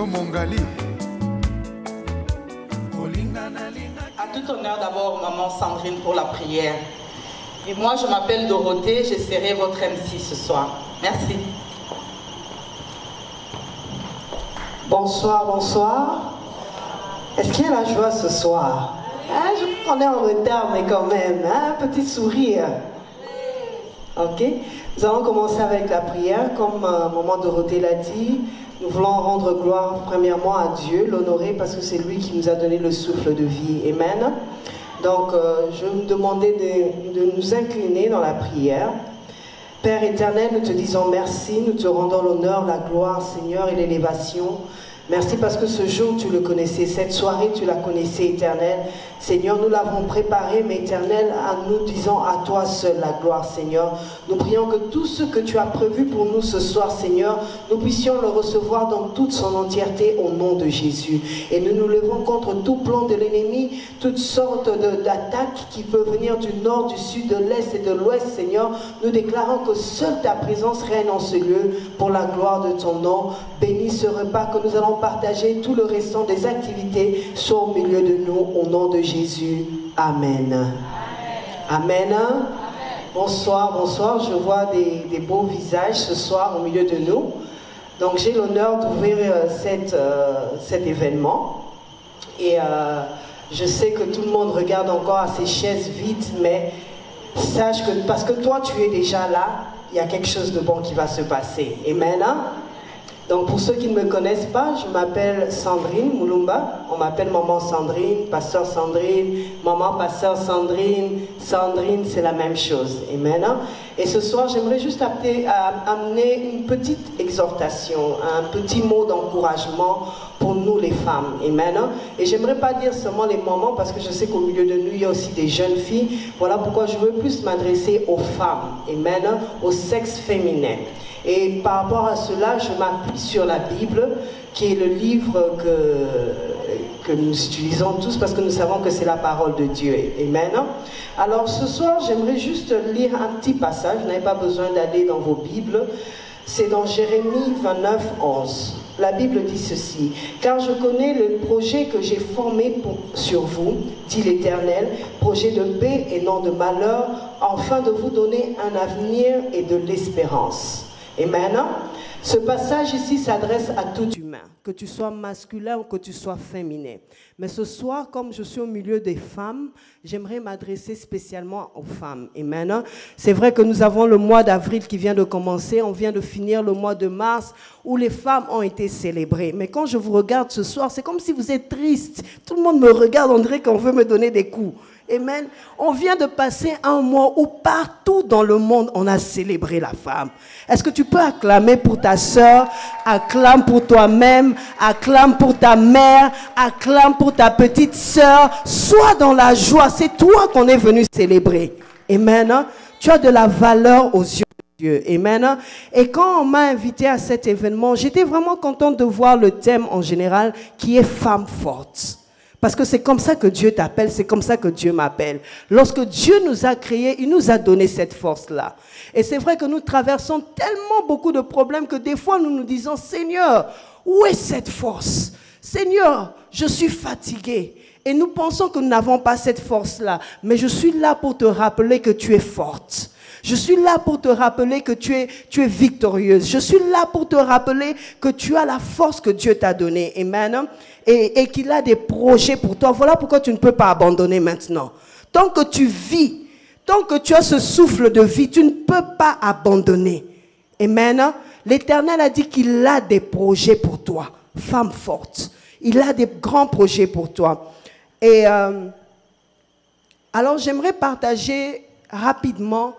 À tout honneur d'abord, maman Sandrine, pour la prière. Et moi, je m'appelle Dorothée, je serai votre MC ce soir. Merci. Bonsoir, bonsoir. Est-ce qu'il y a la joie ce soir? Je prenais en retard, mais quand même, un petit sourire. Ok, nous allons commencer avec la prière. Comme maman Dorothée l'a dit, nous voulons rendre gloire premièrement à Dieu, l'honorer parce que c'est lui qui nous a donné le souffle de vie. Amen. Donc, je vais vous demander de nous incliner dans la prière. Père éternel, nous te disons merci, nous te rendons l'honneur, la gloire, Seigneur, et l'élévation. Merci parce que ce jour, tu le connaissais, cette soirée, tu la connaissais, Éternel. Seigneur, nous l'avons préparé, mais Éternel, en nous disant à toi seul la gloire, Seigneur. Nous prions que tout ce que tu as prévu pour nous ce soir, Seigneur, nous puissions le recevoir dans toute son entièreté au nom de Jésus. Et nous nous levons contre tout plan de l'ennemi, toutes sortes d'attaques qui peuvent venir du nord, du sud, de l'est et de l'ouest, Seigneur. Nous déclarons que seule ta présence règne en ce lieu pour la gloire de ton nom. Bénis ce repas que nous allons partager, tout le restant des activités soit au milieu de nous, au nom de Jésus. Amen. Amen. Amen. Bonsoir, bonsoir. Je vois des beaux visages ce soir au milieu de nous. Donc j'ai l'honneur d'ouvrir cet événement. Et je sais que tout le monde regarde encore à ces chaises vides, mais sache que parce que toi tu es déjà là, il y a quelque chose de bon qui va se passer. Amen. Donc pour ceux qui ne me connaissent pas, je m'appelle Sandrine Moulumba. On m'appelle maman Sandrine, pasteur Sandrine, maman pasteur Sandrine. Sandrine, c'est la même chose. Amen. Et ce soir, j'aimerais juste amener une petite exhortation, un petit mot d'encouragement pour nous les femmes. Amen. Et j'aimerais pas dire seulement les mamans, parce que je sais qu'au milieu de nous, il y a aussi des jeunes filles. Voilà pourquoi je veux plus m'adresser aux femmes. Amen. Au sexe féminin. Et par rapport à cela, je m'appuie sur la Bible, qui est le livre que nous utilisons tous parce que nous savons que c'est la parole de Dieu. Amen. Alors ce soir, j'aimerais juste lire un petit passage. Vous n'avez pas besoin d'aller dans vos Bibles. C'est dans Jérémie 29, 11. La Bible dit ceci: « Car je connais le projet que j'ai formé sur vous, dit l'Éternel, projet de paix et non de malheur, afin de vous donner un avenir et de l'espérance. » Amen. Ce passage ici s'adresse à tout humain, que tu sois masculin ou que tu sois féminin. Mais ce soir, comme je suis au milieu des femmes, j'aimerais m'adresser spécialement aux femmes. Amen. C'est vrai que nous avons le mois d'avril qui vient de commencer, on vient de finir le mois de mars où les femmes ont été célébrées. Mais quand je vous regarde ce soir, c'est comme si vous êtes triste. Tout le monde me regarde, on dirait qu'on veut me donner des coups. Amen. On vient de passer un mois où partout dans le monde, on a célébré la femme. Est-ce que tu peux acclamer pour ta sœur, acclame pour toi-même, acclame pour ta mère, acclame pour ta petite sœur. Sois dans la joie, c'est toi qu'on est venu célébrer. Amen. Tu as de la valeur aux yeux de Dieu. Amen. Et quand on m'a invité à cet événement, j'étais vraiment contente de voir le thème en général qui est femme forte. Parce que c'est comme ça que Dieu t'appelle, c'est comme ça que Dieu m'appelle. Lorsque Dieu nous a créés, il nous a donné cette force-là. Et c'est vrai que nous traversons tellement beaucoup de problèmes que des fois nous nous disons, Seigneur, où est cette force? Seigneur, je suis fatigué. Et nous pensons que nous n'avons pas cette force-là. Mais je suis là pour te rappeler que tu es forte. Je suis là pour te rappeler que tu es victorieuse. Je suis là pour te rappeler que tu as la force que Dieu t'a donnée. Amen. Et qu'il a des projets pour toi. Voilà pourquoi tu ne peux pas abandonner maintenant. Tant que tu vis, tant que tu as ce souffle de vie, tu ne peux pas abandonner. Amen. L'Éternel a dit qu'il a des projets pour toi. Femme forte. Il a des grands projets pour toi. Et alors j'aimerais partager rapidement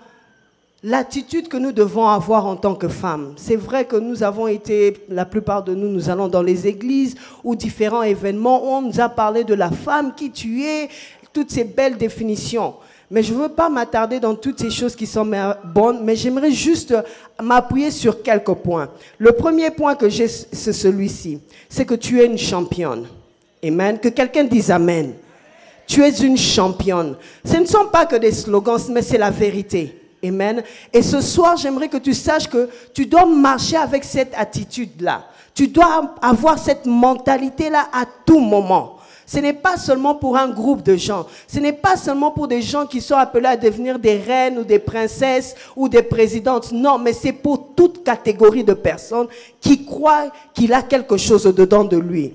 l'attitude que nous devons avoir en tant que femmes. C'est vrai que nous avons été, la plupart de nous, nous allons dans les églises ou différents événements où on nous a parlé de la femme, qui tu es, toutes ces belles définitions. Mais je ne veux pas m'attarder dans toutes ces choses qui sont bonnes, mais j'aimerais juste m'appuyer sur quelques points. Le premier point que j'ai, c'est celui-ci. C'est que tu es une championne. Amen. Que quelqu'un dise Amen. Tu es une championne. Ce ne sont pas que des slogans, mais c'est la vérité. Amen. Et ce soir, j'aimerais que tu saches que tu dois marcher avec cette attitude-là. Tu dois avoir cette mentalité-là à tout moment. Ce n'est pas seulement pour un groupe de gens. Ce n'est pas seulement pour des gens qui sont appelés à devenir des reines ou des princesses ou des présidentes. Non, mais c'est pour toute catégorie de personnes qui croient qu'il a quelque chose au-dedans de lui.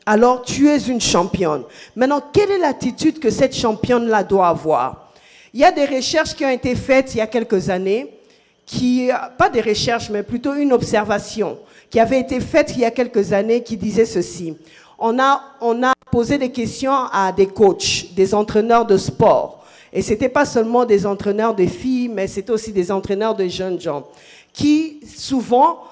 Alors, tu es une championne. Maintenant, quelle est l'attitude que cette championne-là doit avoir? Il y a des recherches qui ont été faites il y a quelques années, pas des recherches, mais plutôt une observation qui avait été faite il y a quelques années qui disait ceci. On a posé des questions à des coachs, des entraîneurs de sport. Et ce n'était pas seulement des entraîneurs de filles, mais c'était aussi des entraîneurs de jeunes gens. Qui, souvent,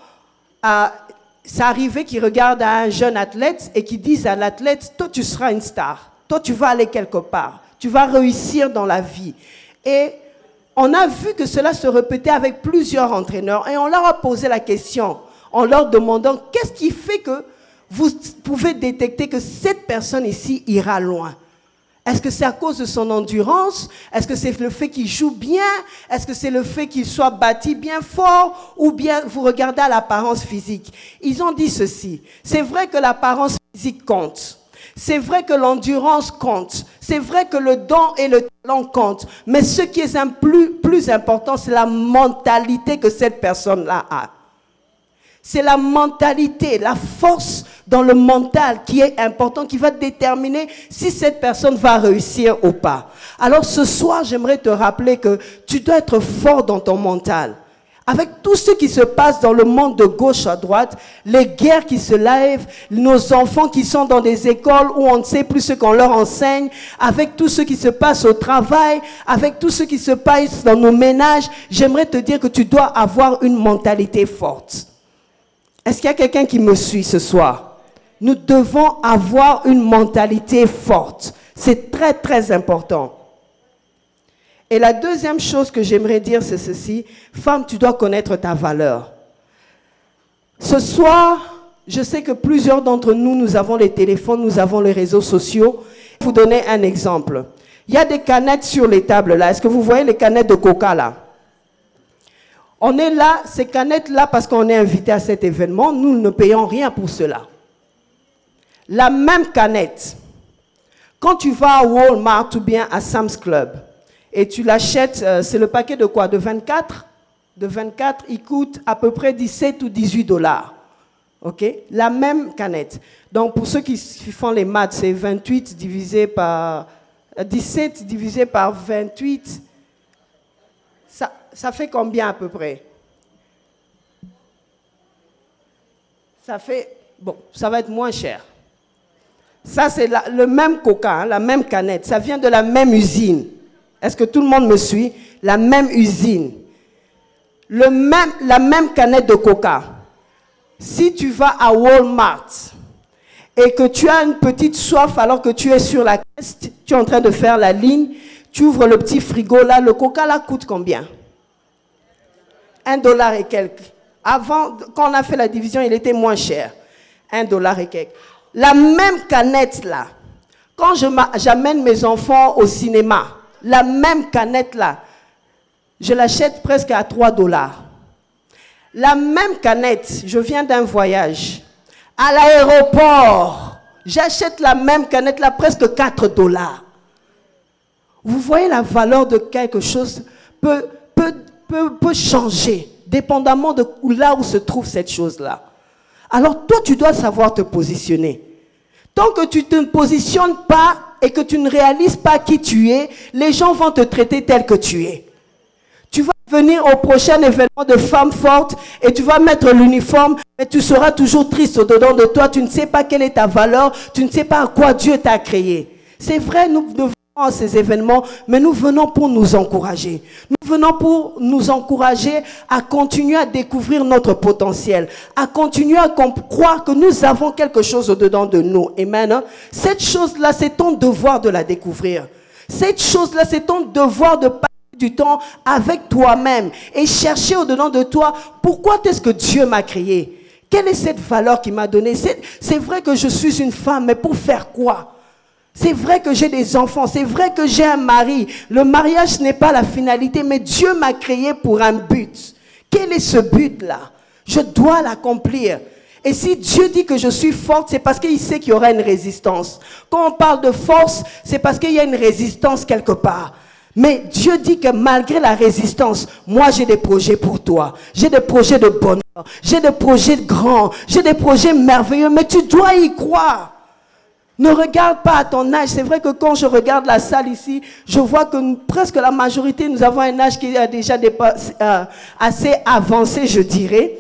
ça arrivait qu'ils regardent un jeune athlète et qui disent à l'athlète, toi tu seras une star, toi tu vas aller quelque part, tu vas réussir dans la vie. Et on a vu que cela se répétait avec plusieurs entraîneurs et on leur a posé la question en leur demandant qu'est-ce qui fait que vous pouvez détecter que cette personne ici ira loin. Est-ce que c'est à cause de son endurance? Est-ce que c'est le fait qu'il joue bien? Est-ce que c'est le fait qu'il soit bâti bien fort? Ou bien vous regardez à l'apparence physique? Ils ont dit ceci. C'est vrai que l'apparence physique compte. C'est vrai que l'endurance compte. C'est vrai que le don et le talent comptent. Mais ce qui est plus important, c'est la mentalité que cette personne-là a. C'est la mentalité, la force dans le mental qui est important, qui va déterminer si cette personne va réussir ou pas. Alors ce soir, j'aimerais te rappeler que tu dois être fort dans ton mental. Avec tout ce qui se passe dans le monde de gauche à droite, les guerres qui se lèvent, nos enfants qui sont dans des écoles où on ne sait plus ce qu'on leur enseigne, avec tout ce qui se passe au travail, avec tout ce qui se passe dans nos ménages, j'aimerais te dire que tu dois avoir une mentalité forte. Est-ce qu'il y a quelqu'un qui me suit ce soir? Nous devons avoir une mentalité forte. C'est très, très important. Et la deuxième chose que j'aimerais dire, c'est ceci. Femme, tu dois connaître ta valeur. Ce soir, je sais que plusieurs d'entre nous, nous avons les téléphones, nous avons les réseaux sociaux. Je vais vous donner un exemple. Il y a des canettes sur les tables là. Est-ce que vous voyez les canettes de Coca là? On est là, ces canettes-là, parce qu'on est invité à cet événement, nous ne payons rien pour cela. La même canette, quand tu vas à Walmart ou bien à Sam's Club, et tu l'achètes, c'est le paquet de quoi? De 24? De 24, il coûte à peu près 17 ou 18 $. Ok? La même canette. Donc, pour ceux qui font les maths, c'est 28 divisé par... 17 divisé par 28... Ça fait combien à peu près? Ça fait... Bon, ça va être moins cher. Ça, c'est le même coca, hein, la même canette. Ça vient de la même usine. Est-ce que tout le monde me suit? La même usine. La même canette de coca. Si tu vas à Walmart et que tu as une petite soif alors que tu es sur la caisse, tu es en train de faire la ligne, tu ouvres le petit frigo là, le coca là coûte combien? $1 et quelques. Avant, quand on a fait la division, il était moins cher. $1 et quelques. La même canette là, quand j'amène mes enfants au cinéma, la même canette là, je l'achète presque à $3. La même canette, je viens d'un voyage. À l'aéroport, j'achète la même canette là, presque $4. Vous voyez la valeur de quelque chose peut changer, dépendamment de là où se trouve cette chose-là. Alors toi, tu dois savoir te positionner. Tant que tu ne te positionnes pas et que tu ne réalises pas qui tu es, les gens vont te traiter tel que tu es. Tu vas venir au prochain événement de femmes fortes et tu vas mettre l'uniforme, mais tu seras toujours triste au-dedans de toi. Tu ne sais pas quelle est ta valeur, tu ne sais pas à quoi Dieu t'a créé. C'est vrai, nous devons à ces événements, mais nous venons pour nous encourager. Nous venons pour nous encourager à continuer à découvrir notre potentiel, à continuer à croire que nous avons quelque chose au-dedans de nous. Amen. Cette chose-là, c'est ton devoir de la découvrir. Cette chose-là, c'est ton devoir de passer du temps avec toi-même et chercher au-dedans de toi pourquoi est-ce que Dieu m'a créé. Quelle est cette valeur qu'il m'a donnée? C'est vrai que je suis une femme, mais pour faire quoi? C'est vrai que j'ai des enfants, c'est vrai que j'ai un mari. Le mariage n'est pas la finalité, mais Dieu m'a créé pour un but. Quel est ce but-là? Je dois l'accomplir. Et si Dieu dit que je suis forte, c'est parce qu'il sait qu'il y aura une résistance. Quand on parle de force, c'est parce qu'il y a une résistance quelque part. Mais Dieu dit que malgré la résistance, moi j'ai des projets pour toi. J'ai des projets de bonheur, j'ai des projets grands, j'ai des projets merveilleux, mais tu dois y croire. Ne regarde pas à ton âge. C'est vrai que quand je regarde la salle ici, je vois que presque la majorité, nous avons un âge qui est déjà assez avancé, je dirais.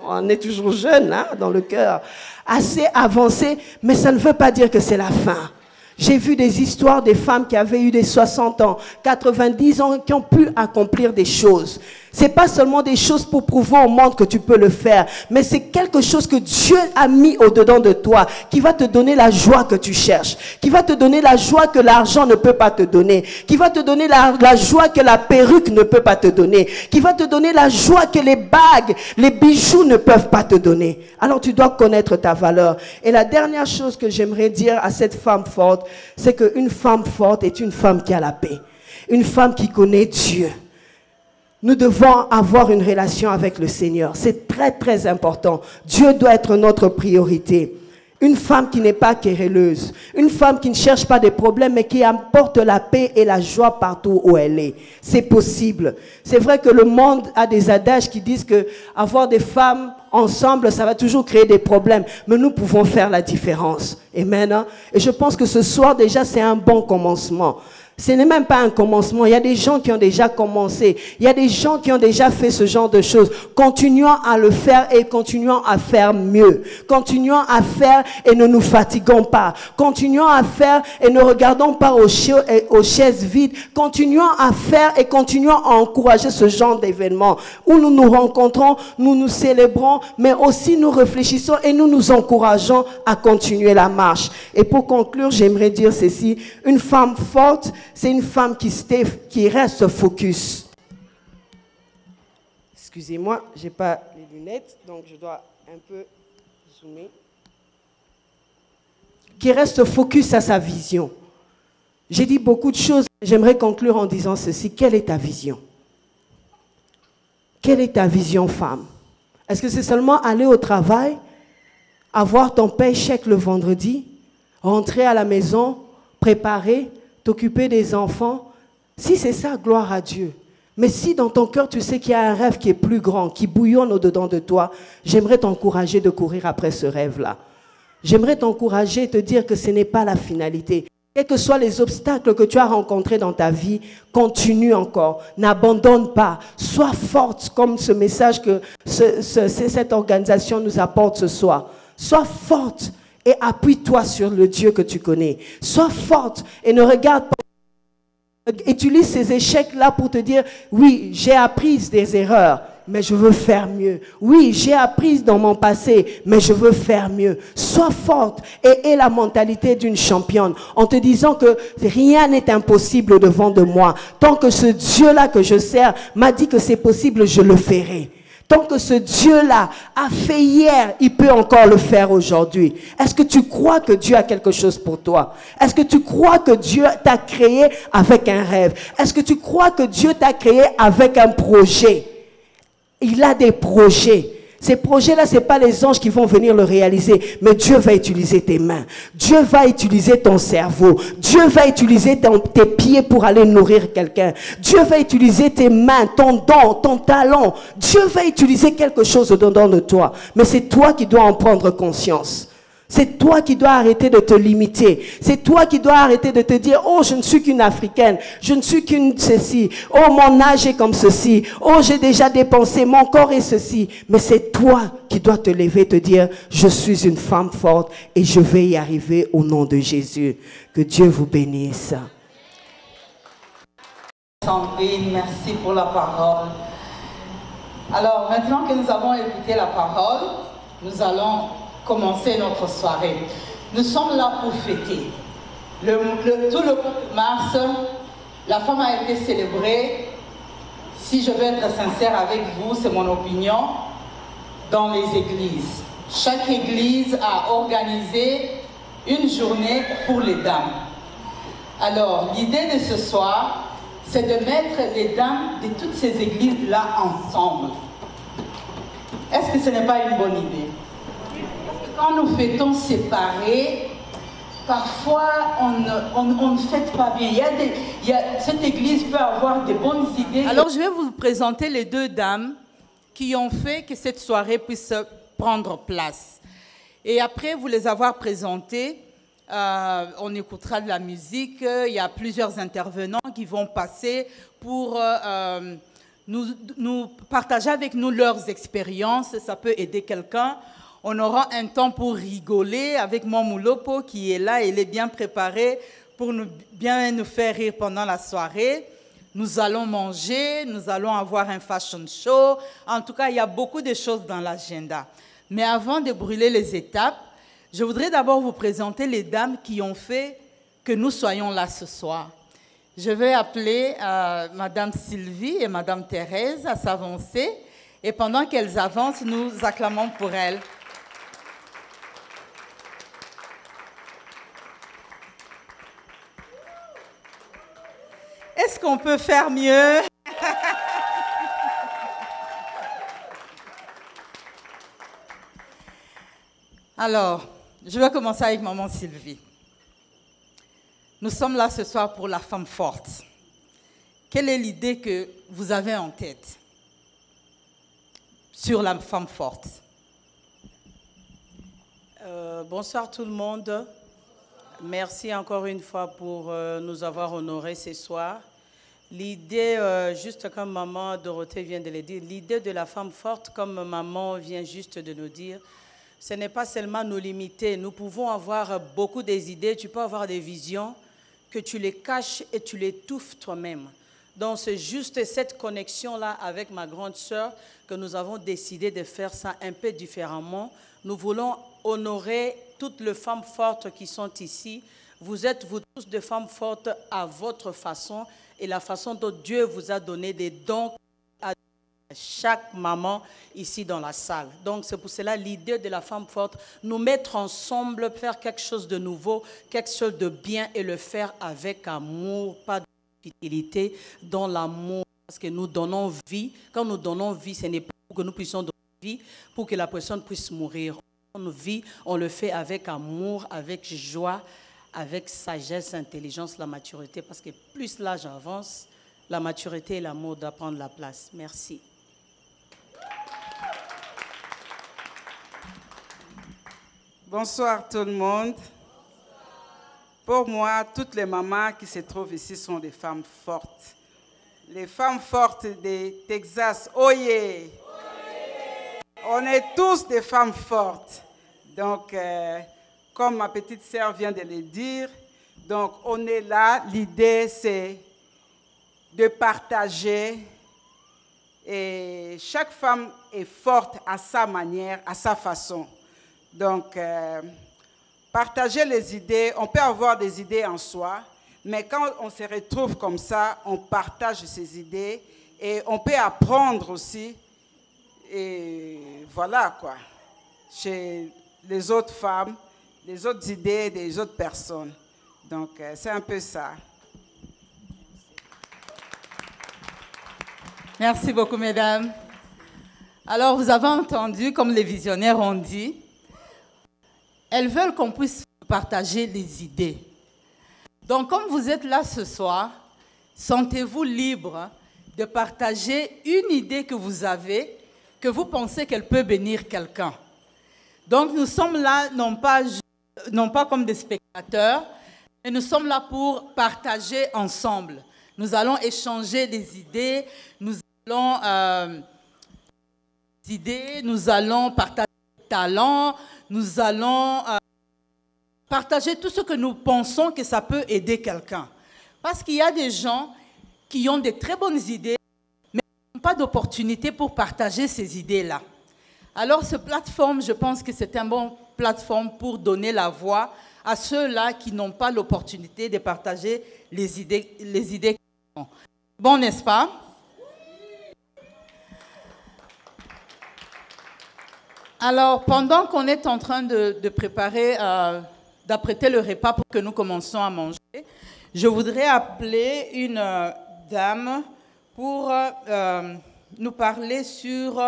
On est toujours jeune, hein, dans le cœur. Assez avancé, mais ça ne veut pas dire que c'est la fin. J'ai vu des histoires des femmes qui avaient eu des 60 ans, 90 ans, qui ont pu accomplir des choses. C'est pas seulement des choses pour prouver au monde que tu peux le faire, mais c'est quelque chose que Dieu a mis au-dedans de toi, qui va te donner la joie que tu cherches, qui va te donner la joie que l'argent ne peut pas te donner, qui va te donner la joie que la perruque ne peut pas te donner, qui va te donner la joie que les bagues, les bijoux ne peuvent pas te donner. Alors tu dois connaître ta valeur. Et la dernière chose que j'aimerais dire à cette femme forte, c'est qu'une femme forte est une femme qui a la paix, une femme qui connaît Dieu. Nous devons avoir une relation avec le Seigneur. C'est très, très important. Dieu doit être notre priorité. Une femme qui n'est pas querelleuse. Une femme qui ne cherche pas des problèmes, mais qui apporte la paix et la joie partout où elle est. C'est possible. C'est vrai que le monde a des adages qui disent que avoir des femmes ensemble, ça va toujours créer des problèmes. Mais nous pouvons faire la différence. Amen. Et je pense que ce soir, déjà, c'est un bon commencement. Ce n'est même pas un commencement. Il y a des gens qui ont déjà commencé. Il y a des gens qui ont déjà fait ce genre de choses. Continuons à le faire et continuons à faire mieux. Continuons à faire et ne nous fatiguons pas. Continuons à faire et ne regardons pas aux chaises vides. Continuons à faire et continuons à encourager ce genre d'événements où nous nous rencontrons, nous nous célébrons, mais aussi nous réfléchissons et nous nous encourageons à continuer la marche. Et pour conclure, j'aimerais dire ceci. Une femme forte, c'est une femme qui reste focus. Excusez-moi, je n'ai pas les lunettes, donc je dois un peu zoomer. Qui reste focus à sa vision. J'ai dit beaucoup de choses, j'aimerais conclure en disant ceci. Quelle est ta vision? Quelle est ta vision, femme? Est-ce que c'est seulement aller au travail, avoir ton paye-chèque le vendredi, rentrer à la maison, préparer, t'occuper des enfants? Si c'est ça, gloire à Dieu. Mais si dans ton cœur, tu sais qu'il y a un rêve qui est plus grand, qui bouillonne au-dedans de toi, j'aimerais t'encourager de courir après ce rêve-là. J'aimerais t'encourager et te dire que ce n'est pas la finalité. Quels que soient les obstacles que tu as rencontrés dans ta vie, continue encore. N'abandonne pas. Sois forte comme ce message que cette organisation nous apporte ce soir. Sois forte. Et appuie-toi sur le Dieu que tu connais. Sois forte et ne regarde pas. Utilise ces échecs-là pour te dire, oui, j'ai appris des erreurs, mais je veux faire mieux. Oui, j'ai appris dans mon passé, mais je veux faire mieux. Sois forte et aie la mentalité d'une championne en te disant que rien n'est impossible devant de moi. Tant que ce Dieu-là que je sers m'a dit que c'est possible, je le ferai. Tant que ce Dieu-là a fait hier, il peut encore le faire aujourd'hui. Est-ce que tu crois que Dieu a quelque chose pour toi? Est-ce que tu crois que Dieu t'a créé avec un rêve? Est-ce que tu crois que Dieu t'a créé avec un projet? Il a des projets. Ces projets-là, ce n'est pas les anges qui vont venir le réaliser, mais Dieu va utiliser tes mains. Dieu va utiliser ton cerveau. Dieu va utiliser tes pieds pour aller nourrir quelqu'un. Dieu va utiliser tes mains, ton don, ton talent. Dieu va utiliser quelque chose au-dedans de toi. Mais c'est toi qui dois en prendre conscience. C'est toi qui dois arrêter de te limiter. C'est toi qui dois arrêter de te dire, oh, je ne suis qu'une Africaine. Je ne suis qu'une ceci. Oh, mon âge est comme ceci. Oh, j'ai déjà dépensé. Mon corps est ceci. Mais c'est toi qui dois te lever et te dire, je suis une femme forte et je vais y arriver au nom de Jésus. Que Dieu vous bénisse. Sandrine, merci pour la parole. Alors, maintenant que nous avons écouté la parole, nous allons commencer notre soirée. Nous sommes là pour fêter. Tout le mois de mars, la femme a été célébrée. Si je veux être sincère avec vous, c'est mon opinion, dans les églises. Chaque église a organisé une journée pour les dames. Alors, l'idée de ce soir, c'est de mettre les dames de toutes ces églises-là ensemble. Est-ce que ce n'est pas une bonne idée? quand nous fêtons séparés, parfois on ne fête pas bien. Cette église peut avoir de bonnes idées. Alors je vais vous présenter les deux dames qui ont fait que cette soirée puisse prendre place. Et après vous les avoir présentées, on écoutera de la musique. Il y a plusieurs intervenants qui vont passer pour nous partager avec nous leurs expériences. Ça peut aider quelqu'un. On aura un temps pour rigoler avec mon Moulopo qui est là. Il est bien préparé pour bien nous faire rire pendant la soirée. Nous allons manger, nous allons avoir un fashion show. En tout cas, il y a beaucoup de choses dans l'agenda. Mais avant de brûler les étapes, je voudrais d'abord vous présenter les dames qui ont fait que nous soyons là ce soir. Je vais appeler Madame Sylvie et Madame Thérèse à s'avancer. Et pendant qu'elles avancent, nous acclamons pour elles. Est-ce qu'on peut faire mieux? Alors, je vais commencer avec Maman Sylvie. Nous sommes là ce soir pour la femme forte. Quelle est l'idée que vous avez en tête sur la femme forte? Bonsoir tout le monde. Merci encore une fois pour nous avoir honorés ce soir. L'idée, juste comme maman Dorothée vient de le dire, l'idée de la femme forte, comme maman vient juste de nous dire, ce n'est pas seulement nous limiter. Nous pouvons avoir beaucoup des idées, tu peux avoir des visions, que tu les caches et tu les étouffes toi-même. Donc c'est juste cette connexion-là avec ma grande sœur que nous avons décidé de faire ça un peu différemment. Nous voulons honorer toutes les femmes fortes qui sont ici. Vous êtes, vous tous, des femmes fortes à votre façon et la façon dont Dieu vous a donné des dons à chaque maman ici dans la salle. Donc c'est pour cela l'idée de la femme forte, nous mettre ensemble, faire quelque chose de nouveau, quelque chose de bien et le faire avec amour, pas de futilité, dans l'amour. Parce que nous donnons vie. Quand nous donnons vie, ce n'est pas pour que nous puissions donner vie, pour que la personne puisse mourir. On vit, on le fait avec amour, avec joie, avec sagesse, intelligence, la maturité. Parce que plus l'âge avance, la maturité et l'amour doivent prendre la place. Merci. Bonsoir tout le monde. Pour moi, toutes les mamans qui se trouvent ici sont des femmes fortes. Les femmes fortes du Texas, oyez! On est tous des femmes fortes. Donc, comme ma petite sœur vient de le dire, donc on est là. L'idée, c'est de partager. Et chaque femme est forte à sa manière, à sa façon. Donc, partager les idées, on peut avoir des idées en soi, mais quand on se retrouve comme ça, on partage ces idées et on peut apprendre aussi. Et voilà quoi, chez les autres femmes, les autres idées des autres personnes. Donc, c'est un peu ça. Merci beaucoup, mesdames. Alors, vous avez entendu, comme les visionnaires ont dit, elles veulent qu'on puisse partager les idées. Donc, comme vous êtes là ce soir, sentez-vous libre de partager une idée que vous avez, que vous pensez qu'elle peut bénir quelqu'un. Donc, nous sommes là, non pas comme des spectateurs, mais nous sommes là pour partager ensemble. Nous allons échanger des idées, nous allons partager des talents, nous allons partager tout ce que nous pensons que ça peut aider quelqu'un. Parce qu'il y a des gens qui ont de très bonnes idées, mais qui n'ont pas d'opportunité pour partager ces idées-là. Alors, cette plateforme, je pense que c'est une bonne plateforme pour donner la voix à ceux-là qui n'ont pas l'opportunité de partager les idées qu'ils ont. Bon, n'est-ce pas? Alors, pendant qu'on est en train de préparer, d'apprêter le repas pour que nous commencions à manger, je voudrais appeler une dame pour nous parler sur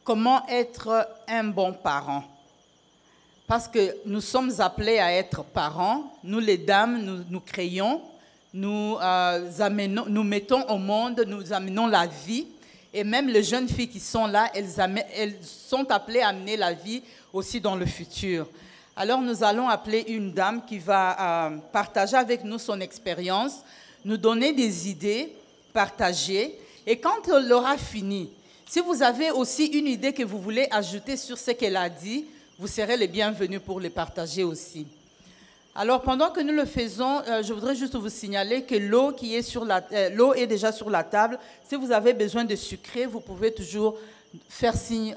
comment être un bon parent. Parce que nous sommes appelés à être parents. Nous, les dames, nous créons, nous mettons au monde, nous amenons la vie. Et même les jeunes filles qui sont là, elles sont appelées à amener la vie aussi dans le futur. Alors nous allons appeler une dame qui va partager avec nous son expérience, nous donner des idées, partager. Et quand elle aura fini, si vous avez aussi une idée que vous voulez ajouter sur ce qu'elle a dit, vous serez les bienvenus pour les partager aussi. Alors, pendant que nous le faisons, je voudrais juste vous signaler que l'eau est déjà sur la table. Si vous avez besoin de sucré, vous pouvez toujours faire signe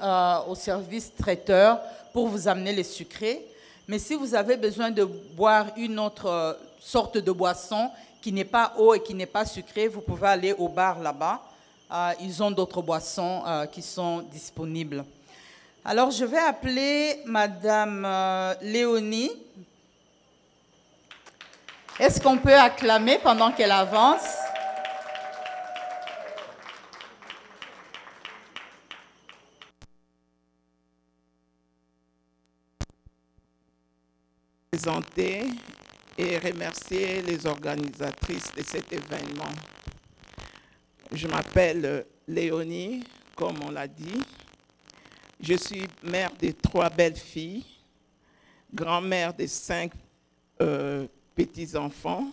au service traiteur pour vous amener les sucrés. Mais si vous avez besoin de boire une autre sorte de boisson qui n'est pas eau et qui n'est pas sucrée, vous pouvez aller au bar là-bas. Ils ont d'autres boissons qui sont disponibles. Alors, je vais appeler Madame Léonie. Est-ce qu'on peut acclamer pendant qu'elle avance? Présenter et remercier les organisatrices de cet événement. Je m'appelle Léonie, comme on l'a dit. Je suis mère de 3 belles filles, grand-mère de 5 petits-enfants.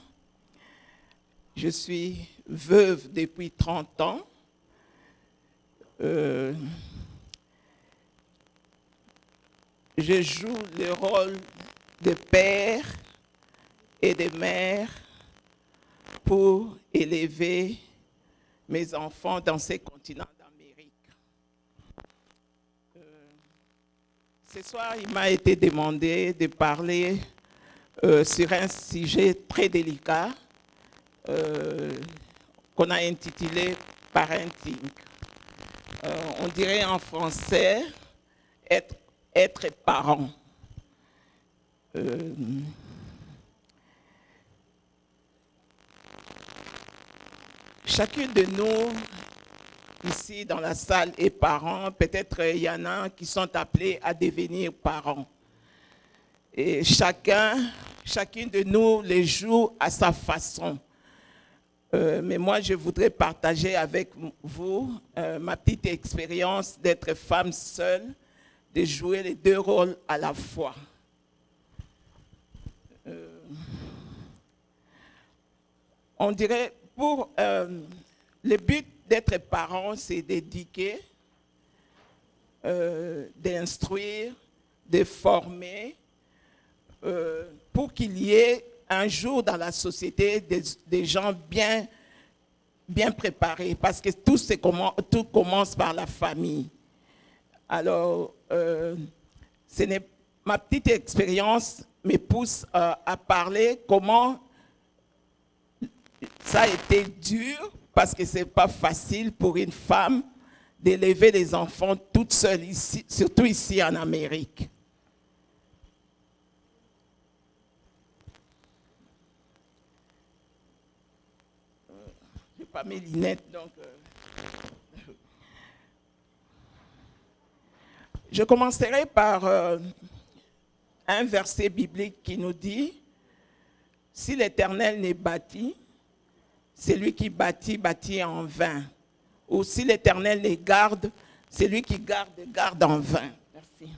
Je suis veuve depuis 30 ans. Je joue le rôle de père et de mère pour élever mes enfants dans ces continents d'Amérique. Ce soir, il m'a été demandé de parler sur un sujet très délicat qu'on a intitulé « Parenting ». On dirait en français « être parent ». Chacun de nous, ici dans la salle, est parent. Peut-être il y en a qui sont appelés à devenir parents. Et chacun de nous les joue à sa façon. Mais moi, je voudrais partager avec vous ma petite expérience d'être femme seule, de jouer les 2 rôles à la fois. On dirait, pour le but d'être parent, c'est d'éduquer, d'instruire, de former, pour qu'il y ait un jour dans la société des gens bien préparés, parce que tout commence par la famille. Alors, ma petite expérience me pousse à parler comment ça a été dur, parce que ce n'est pas facile pour une femme d'élever les enfants toute seule, ici, surtout ici en Amérique. Je n'ai pas mes lunettes, donc... Je commencerai par un verset biblique qui nous dit « Si l'Éternel n'est bâti, celui qui bâtit, bâtit en vain. Ou si l'Éternel les garde, celui qui garde, garde en vain. » Merci.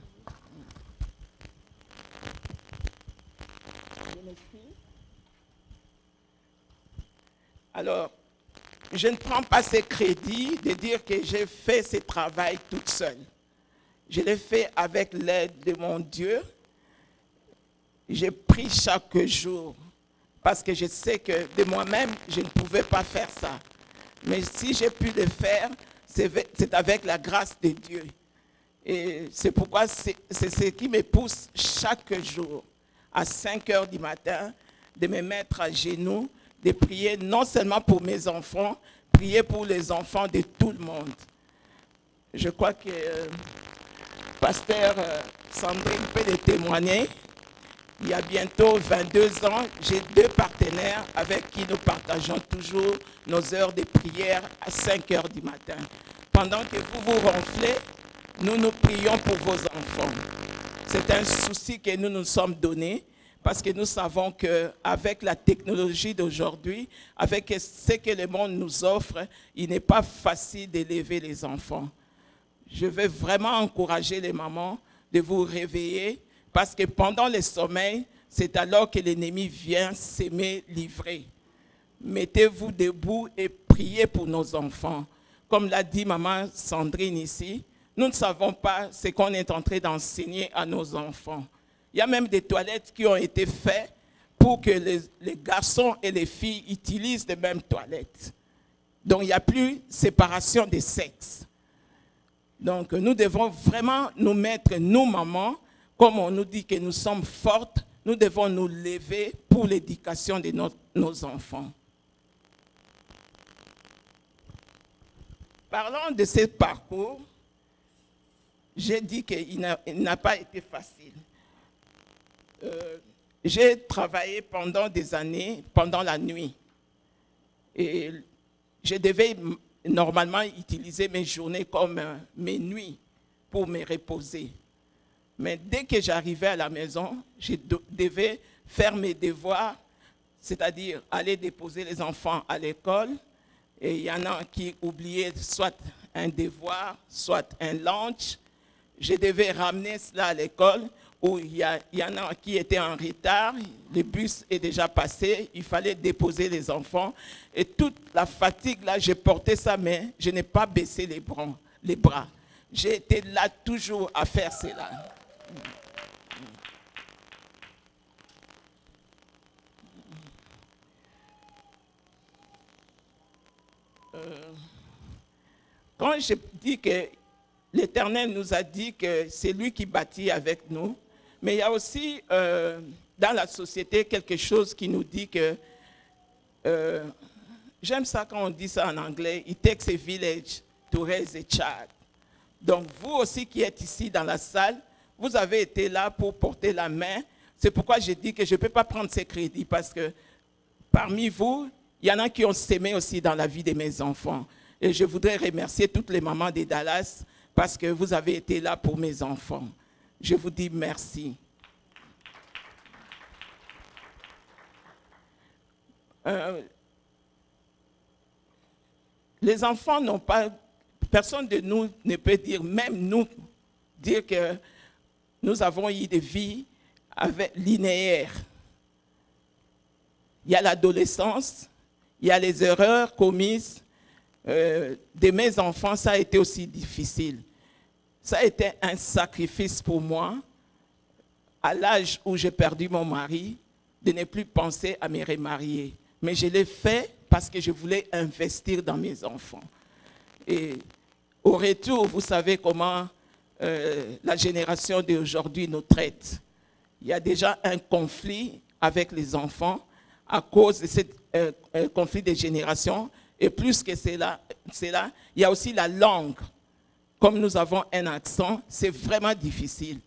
Alors, je ne prends pas ce crédit de dire que j'ai fait ce travail toute seule. Je l'ai fait avec l'aide de mon Dieu. J'ai pris chaque jour. Parce que je sais que de moi-même, je ne pouvais pas faire ça. Mais si j'ai pu le faire, c'est avec la grâce de Dieu. Et c'est pourquoi c'est ce qui me pousse chaque jour, à 5 heures du matin, de me mettre à genoux, de prier non seulement pour mes enfants, prier pour les enfants de tout le monde. Je crois que Pasteur Sandrine peut le témoigner. Il y a bientôt 22 ans, j'ai 2 partenaires avec qui nous partageons toujours nos heures de prière à 5 heures du matin. Pendant que vous vous ronflez, nous nous prions pour vos enfants. C'est un souci que nous nous sommes donnés parce que nous savons qu'avec la technologie d'aujourd'hui, avec ce que le monde nous offre, il n'est pas facile d'élever les enfants. Je veux vraiment encourager les mamans de vous réveiller parce que pendant le sommeil, c'est alors que l'ennemi vient s'aimer livrer. Mettez-vous debout et priez pour nos enfants. Comme l'a dit maman Sandrine ici, nous ne savons pas ce qu'on est en train d'enseigner à nos enfants. Il y a même des toilettes qui ont été faites pour que les garçons et les filles utilisent les mêmes toilettes. Donc il n'y a plus de séparation des sexes. Donc nous devons vraiment nous mettre, nous mamans, comme on nous dit que nous sommes fortes, nous devons nous lever pour l'éducation de nos enfants. Parlant de ce parcours, j'ai dit qu'il n'a pas été facile. J'ai travaillé pendant des années, pendant la nuit. Et je devais normalement utiliser mes journées comme mes nuits pour me reposer. Mais dès que j'arrivais à la maison, je devais faire mes devoirs, c'est-à-dire aller déposer les enfants à l'école. Et il y en a qui oubliaient soit un devoir, soit un lunch. Je devais ramener cela à l'école où il y en a qui étaient en retard. Le bus est déjà passé. Il fallait déposer les enfants. Et toute la fatigue, là, j'ai porté ça, mais je n'ai pas baissé les bras. J'ai été là toujours à faire cela. Quand je dis que l'Éternel nous a dit que c'est lui qui bâtit avec nous, mais il y a aussi dans la société quelque chose qui nous dit que, j'aime ça quand on dit ça en anglais, it takes a village to raise a child. Donc vous aussi qui êtes ici dans la salle, vous avez été là pour porter la main. C'est pourquoi je dis que je ne peux pas prendre ces crédits parce que parmi vous, il y en a qui ont sémé aussi dans la vie de mes enfants. Et je voudrais remercier toutes les mamans de Dallas parce que vous avez été là pour mes enfants. Je vous dis merci. Les enfants n'ont pas... Personne de nous ne peut dire, même nous, dire que nous avons eu des vies linéaires. Il y a l'adolescence, il y a les erreurs commises. De mes enfants, ça a été aussi difficile. Ça a été un sacrifice pour moi, à l'âge où j'ai perdu mon mari, de ne plus penser à me remarier. Mais je l'ai fait parce que je voulais investir dans mes enfants. Et au retour, vous savez comment la génération d'aujourd'hui nous traite. Il y a déjà un conflit avec les enfants à cause de ce conflit de génération. Et plus que cela, il y a aussi la langue. Comme nous avons un accent, c'est vraiment difficile.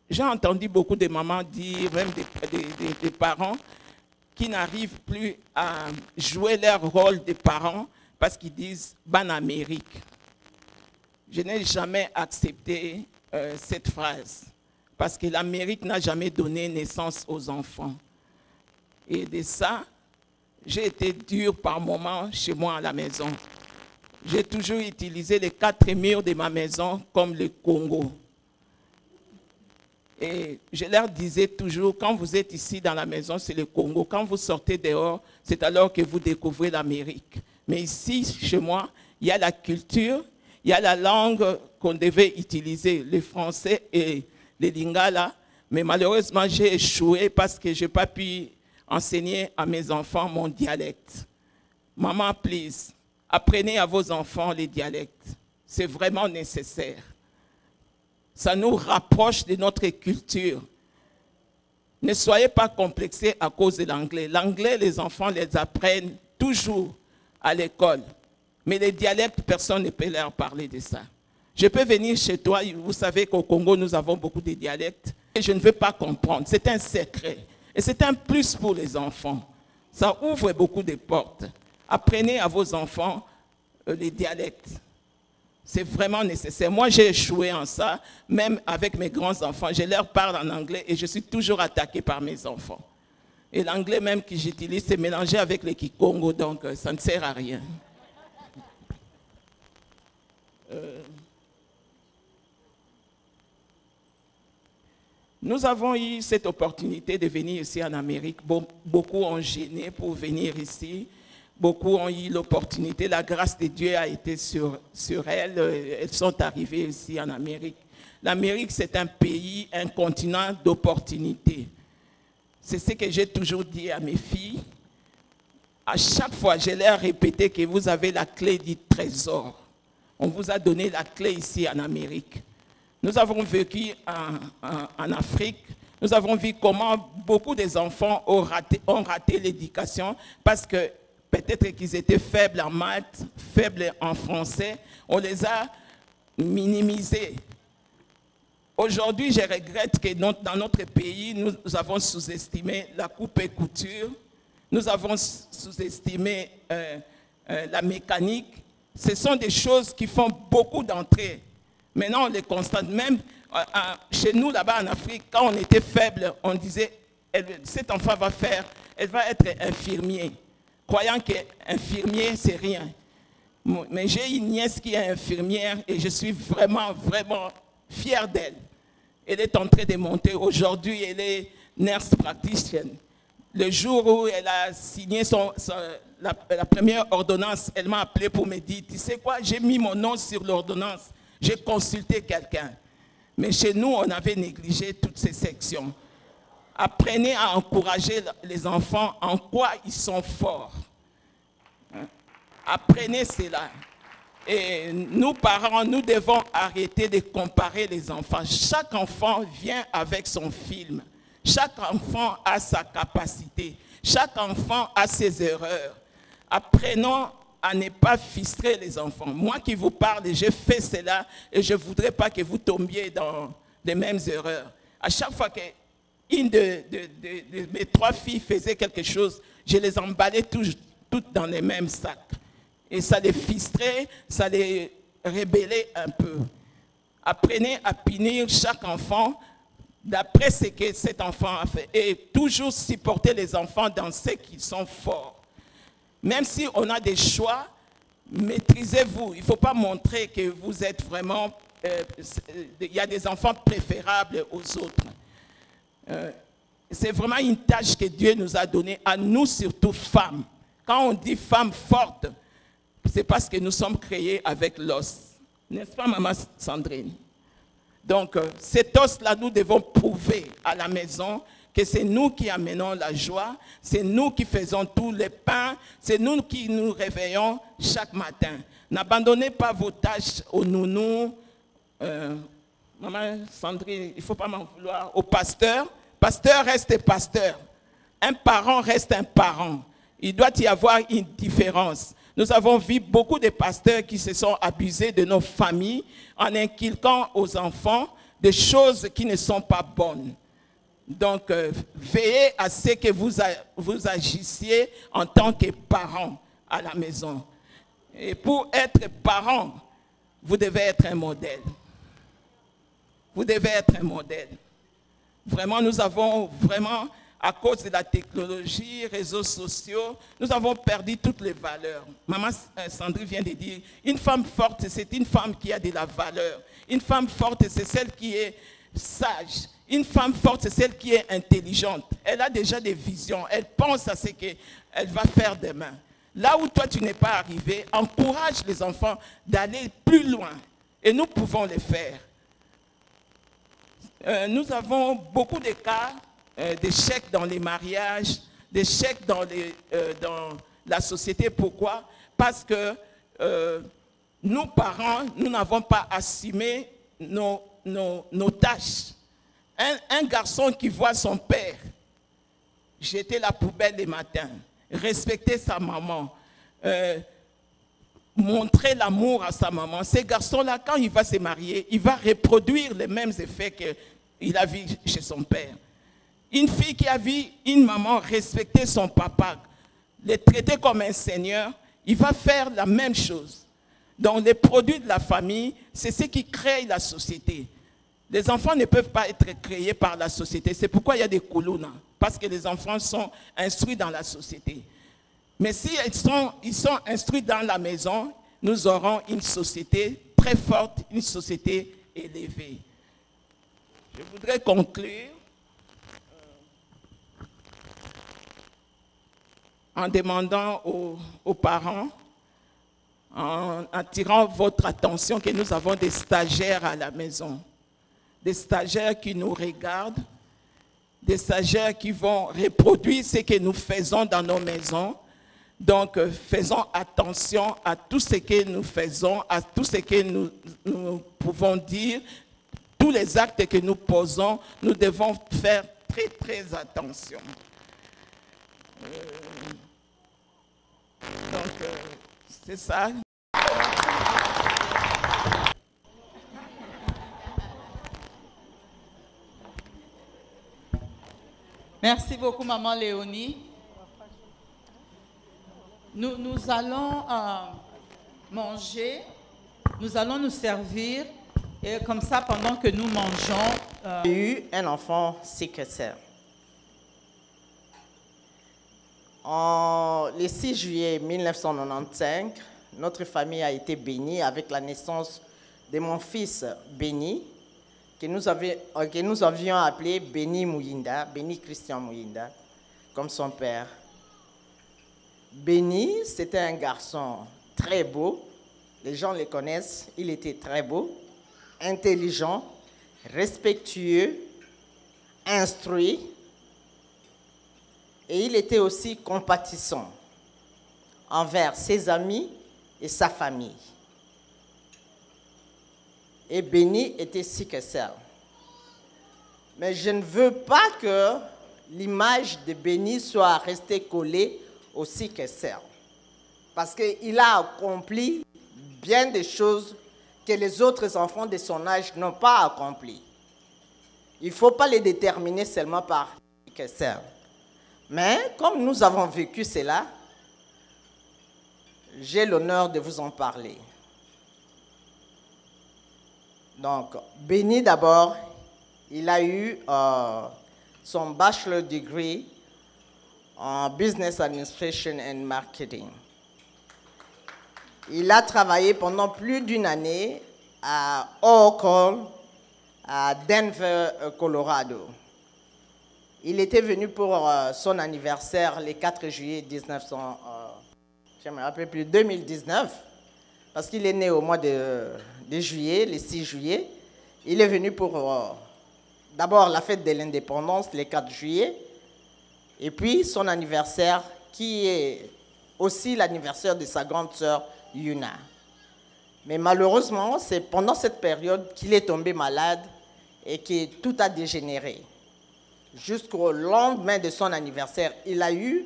J'ai entendu beaucoup de mamans dire, même des parents, qui n'arrivent plus à jouer leur rôle de parents parce qu'ils disent « Ban Amérique ». Je n'ai jamais accepté cette phrase parce que l'Amérique n'a jamais donné naissance aux enfants. Et de ça, j'ai été dur par moments chez moi à la maison. J'ai toujours utilisé les 4 murs de ma maison comme le Congo. Et je leur disais toujours, quand vous êtes ici dans la maison, c'est le Congo. Quand vous sortez dehors, c'est alors que vous découvrez l'Amérique. Mais ici, chez moi, il y a la culture, il y a la langue qu'on devait utiliser, le français et le lingala. Mais malheureusement, j'ai échoué parce que je n'ai pas pu enseigner à mes enfants mon dialecte. Maman, please, apprenez à vos enfants les dialectes. C'est vraiment nécessaire. Ça nous rapproche de notre culture. Ne soyez pas complexés à cause de l'anglais. L'anglais, les enfants les apprennent toujours à l'école. Mais les dialectes, personne ne peut leur parler de ça. Je peux venir chez toi, vous savez qu'au Congo, nous avons beaucoup de dialectes. Et je ne veux pas comprendre. C'est un secret. Et c'est un plus pour les enfants. Ça ouvre beaucoup de portes. Apprenez à vos enfants les dialectes. C'est vraiment nécessaire. Moi, j'ai échoué en ça, même avec mes grands-enfants. Je leur parle en anglais et je suis toujours attaqué par mes enfants. Et l'anglais même que j'utilise, c'est mélangé avec le Kikongo, donc ça ne sert à rien. Nous avons eu cette opportunité de venir ici en Amérique. Beaucoup ont gêné pour venir ici. Beaucoup ont eu l'opportunité. La grâce de Dieu a été sur elles. Elles sont arrivées ici en Amérique. L'Amérique, c'est un pays, un continent d'opportunités. C'est ce que j'ai toujours dit à mes filles. À chaque fois, je leur ai répété que vous avez la clé du trésor. On vous a donné la clé ici en Amérique. Nous avons vécu en Afrique. Nous avons vu comment beaucoup des enfants ont raté l'éducation parce que peut-être qu'ils étaient faibles en maths, faibles en français. On les a minimisés. Aujourd'hui, je regrette que dans notre pays, nous avons sous-estimé la coupe et couture. Nous avons sous-estimé la mécanique. Ce sont des choses qui font beaucoup d'entrées. Maintenant, on les constate. Même chez nous, là-bas en Afrique, quand on était faible, on disait, cet enfant elle va être infirmier, croyant qu'infirmier, c'est rien. Mais j'ai une nièce qui est infirmière et je suis vraiment, vraiment fier d'elle. Elle est en train de monter. Aujourd'hui, elle est nurse practitioner. Le jour où elle a signé la première ordonnance, elle m'a appelé pour me dire, tu sais quoi, j'ai mis mon nom sur l'ordonnance. J'ai consulté quelqu'un. Mais chez nous, on avait négligé toutes ces sections. Apprenez à encourager les enfants en quoi ils sont forts. Apprenez cela. Et nous, parents, nous devons arrêter de comparer les enfants. Chaque enfant vient avec son film. Chaque enfant a sa capacité. Chaque enfant a ses erreurs. Apprenons à ne pas frustrer les enfants. Moi qui vous parle, j'ai fait cela et je ne voudrais pas que vous tombiez dans les mêmes erreurs. À chaque fois qu'une de mes 3 filles faisait quelque chose, je les emballais toutes dans les mêmes sacs. Et ça les frustrait, ça les rébellait un peu. Apprenez à punir chaque enfant d'après ce que cet enfant a fait. Et toujours supporter les enfants dans ce qu'ils sont forts. Même si on a des choix, maîtrisez-vous. Il ne faut pas montrer que vous êtes vraiment... il y a des enfants préférables aux autres. C'est vraiment une tâche que Dieu nous a donnée, à nous surtout femmes. Quand on dit femme forte, c'est parce que nous sommes créés avec l'os. N'est-ce pas, maman Sandrine? Donc, cet os-là, nous devons prouver à la maison que c'est nous qui amenons la joie, c'est nous qui faisons tous les pains, c'est nous qui nous réveillons chaque matin. N'abandonnez pas vos tâches aux nounous, maman Sandrine, il ne faut pas m'en vouloir, au pasteur. Pasteur reste pasteur. Un parent reste un parent. Il doit y avoir une différence. Nous avons vu beaucoup de pasteurs qui se sont abusés de nos familles en inculquant aux enfants des choses qui ne sont pas bonnes. Donc, veillez à ce que vous agissiez en tant que parents à la maison. Et pour être parent, vous devez être un modèle. Vous devez être un modèle. Vraiment, nous avons vraiment, à cause de la technologie, réseaux sociaux, nous avons perdu toutes les valeurs. Maman Sandrine vient de dire, une femme forte, c'est une femme qui a de la valeur. Une femme forte, c'est celle qui est sage. Une femme forte, c'est celle qui est intelligente. Elle a déjà des visions. Elle pense à ce qu'elle va faire demain. Là où toi, tu n'es pas arrivé, encourage les enfants d'aller plus loin. Et nous pouvons le faire. Nous avons beaucoup de cas d'échecs dans les mariages, d'échecs dans la société. Pourquoi? Parce que nous, parents, nous n'avons pas assumé nos tâches. Un garçon qui voit son père jeter la poubelle le matin, respecter sa maman, montrer l'amour à sa maman, ce garçon-là, quand il va se marier, il va reproduire les mêmes effets qu'il a vus chez son père. Une fille qui a vu une maman respecter son papa, le traiter comme un seigneur, il va faire la même chose. Donc les produits de la famille, c'est ce qui crée la société. Les enfants ne peuvent pas être créés par la société. C'est pourquoi il y a des koulouna, parce que les enfants sont instruits dans la société. Mais si ils sont instruits dans la maison, nous aurons une société très forte, une société élevée. Je voudrais conclure en demandant aux parents, en attirant votre attention que nous avons des stagiaires à la maison, des stagiaires qui nous regardent, des stagiaires qui vont reproduire ce que nous faisons dans nos maisons. Donc, faisons attention à tout ce que nous faisons, à tout ce que nous pouvons dire, tous les actes que nous posons, nous devons faire très, très attention. Donc, c'est ça. Merci beaucoup, Maman Léonie. Nous allons manger, nous allons nous servir, et comme ça, pendant que nous mangeons... J'ai eu un enfant sickle-cell. Le 6 juillet 1995, notre famille a été bénie avec la naissance de mon fils Béni, que nous avions appelé Béni Muyinda, Béni Christian Muyinda, comme son père. Béni, c'était un garçon très beau, les gens le connaissent, il était très beau, intelligent, respectueux, instruit, et il était aussi compatissant envers ses amis et sa famille. Et Béni était sickle-cell. Mais je ne veux pas que l'image de Béni soit restée collée au sickle-cell. Parce qu'il a accompli bien des choses que les autres enfants de son âge n'ont pas accomplies. Il ne faut pas les déterminer seulement par sickle-cell. Mais comme nous avons vécu cela, j'ai l'honneur de vous en parler. Donc, Béni d'abord, il a eu son bachelor degree en Business Administration and Marketing. Il a travaillé pendant plus d'une année à Oracle, à Denver, Colorado. Il était venu pour son anniversaire le 4 juillet 2019, parce qu'il est né au mois de juillet, le 6 juillet. Il est venu pour d'abord la fête de l'indépendance, le 4 juillet, et puis son anniversaire, qui est aussi l'anniversaire de sa grande sœur Yuna. Mais malheureusement, c'est pendant cette période qu'il est tombé malade et que tout a dégénéré. Jusqu'au lendemain de son anniversaire, il a eu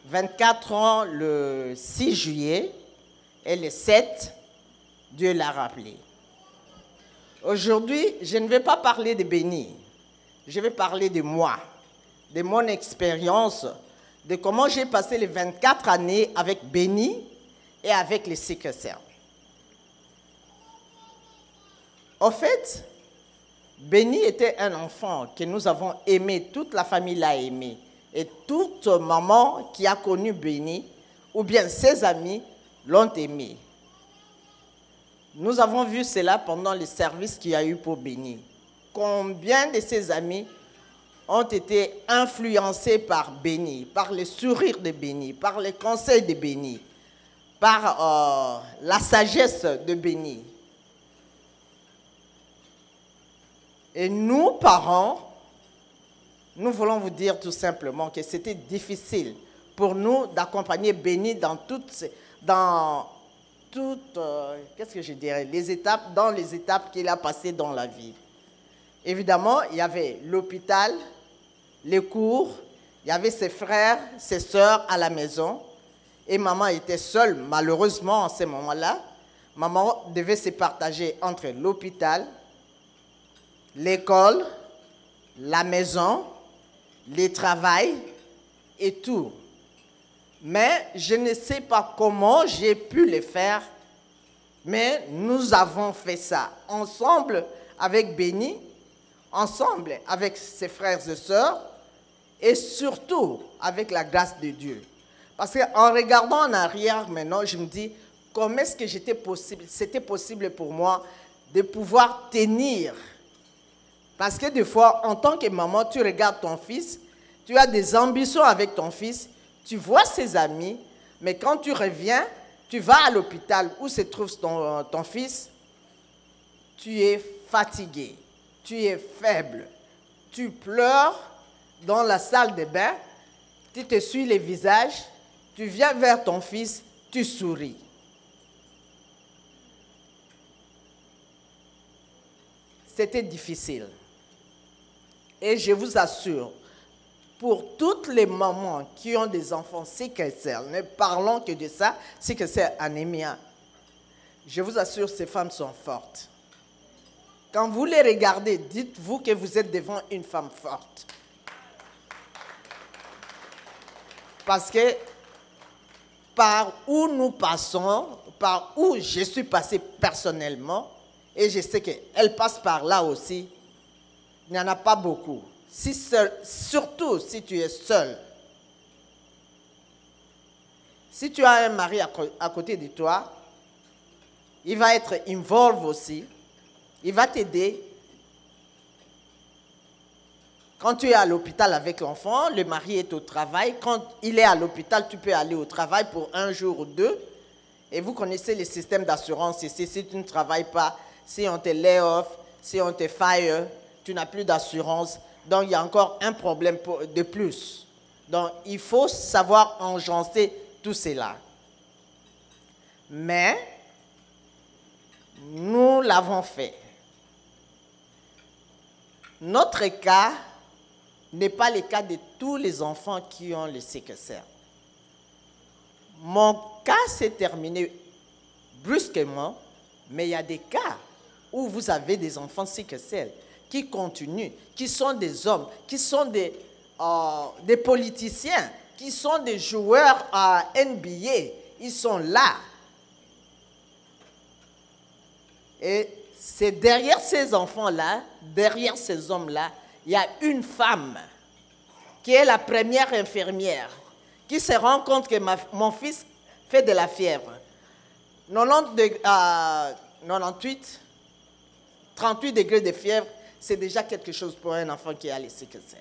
24 ans le 6 juillet et le 7, Dieu l'a rappelé. Aujourd'hui, je ne vais pas parler de Béni, je vais parler de moi, de mon expérience, de comment j'ai passé les 24 années avec Béni et avec les sickle-cell. En fait, Béni était un enfant que nous avons aimé, toute la famille l'a aimé. Et toute maman qui a connu Béni, ou bien ses amis, l'ont aimé. Nous avons vu cela pendant les services qu'il y a eu pour Béni. Combien de ses amis ont été influencés par Béni, par le sourire de Béni, par les conseils de Béni, par la sagesse de Béni. Et nous, parents, nous voulons vous dire tout simplement que c'était difficile pour nous d'accompagner Béni dans qu'est-ce que je dirais, dans les étapes qu'il a passées dans la vie. Évidemment, il y avait l'hôpital, les cours, il y avait ses frères, ses sœurs à la maison. Et maman était seule, malheureusement, en ce moment-là. Maman devait se partager entre l'hôpital, l'école, la maison, le travail et tout. Mais je ne sais pas comment j'ai pu le faire Mais nous avons fait ça ensemble avec Béni, ensemble avec ses frères et sœurs, et surtout avec la grâce de Dieu. Parce qu'en regardant en arrière maintenant, je me dis, comment est-ce que c'était possible pour moi de pouvoir tenir? Parce que des fois, en tant que maman, tu regardes ton fils, tu as des ambitions avec ton fils, tu vois ses amis, mais quand tu reviens, tu vas à l'hôpital où se trouve ton fils, tu es fatigué, tu es faible, tu pleures dans la salle de bain, tu te suis le visage, tu viens vers ton fils, tu souris. C'était difficile. Et je vous assure, pour toutes les mamans qui ont des enfants sickle-cell, ne parlons que de ça, sickle-cell anémia, je vous assure, ces femmes sont fortes. Quand vous les regardez, dites-vous que vous êtes devant une femme forte. Parce que par où nous passons, par où je suis passée personnellement, et je sais qu'elle passe par là aussi, il n'y en a pas beaucoup. Surtout si tu es seul. Si tu as un mari à côté de toi, il va être involvé aussi. Il va t'aider. Quand tu es à l'hôpital avec l'enfant, le mari est au travail. Quand il est à l'hôpital, tu peux aller au travail pour un jour ou deux. Et vous connaissez le système d'assurance ici. Si tu ne travailles pas, si on te lay off, si on te fire, tu n'as plus d'assurance. Donc, il y a encore un problème de plus. Donc, il faut savoir enjancer tout cela. Mais, nous l'avons fait. Notre cas n'est pas le cas de tous les enfants qui ont le sickle-cell. Mon cas s'est terminé brusquement, mais il y a des cas où vous avez des enfants sickle-cell qui continuent, qui sont des hommes, qui sont des politiciens, qui sont des joueurs à NBA. Ils sont là. Et c'est derrière ces enfants-là, derrière ces hommes-là, il y a une femme qui est la première infirmière, qui se rend compte que mon fils fait de la fièvre. 38 degrés de fièvre, c'est déjà quelque chose pour un enfant qui a le sickle-cell.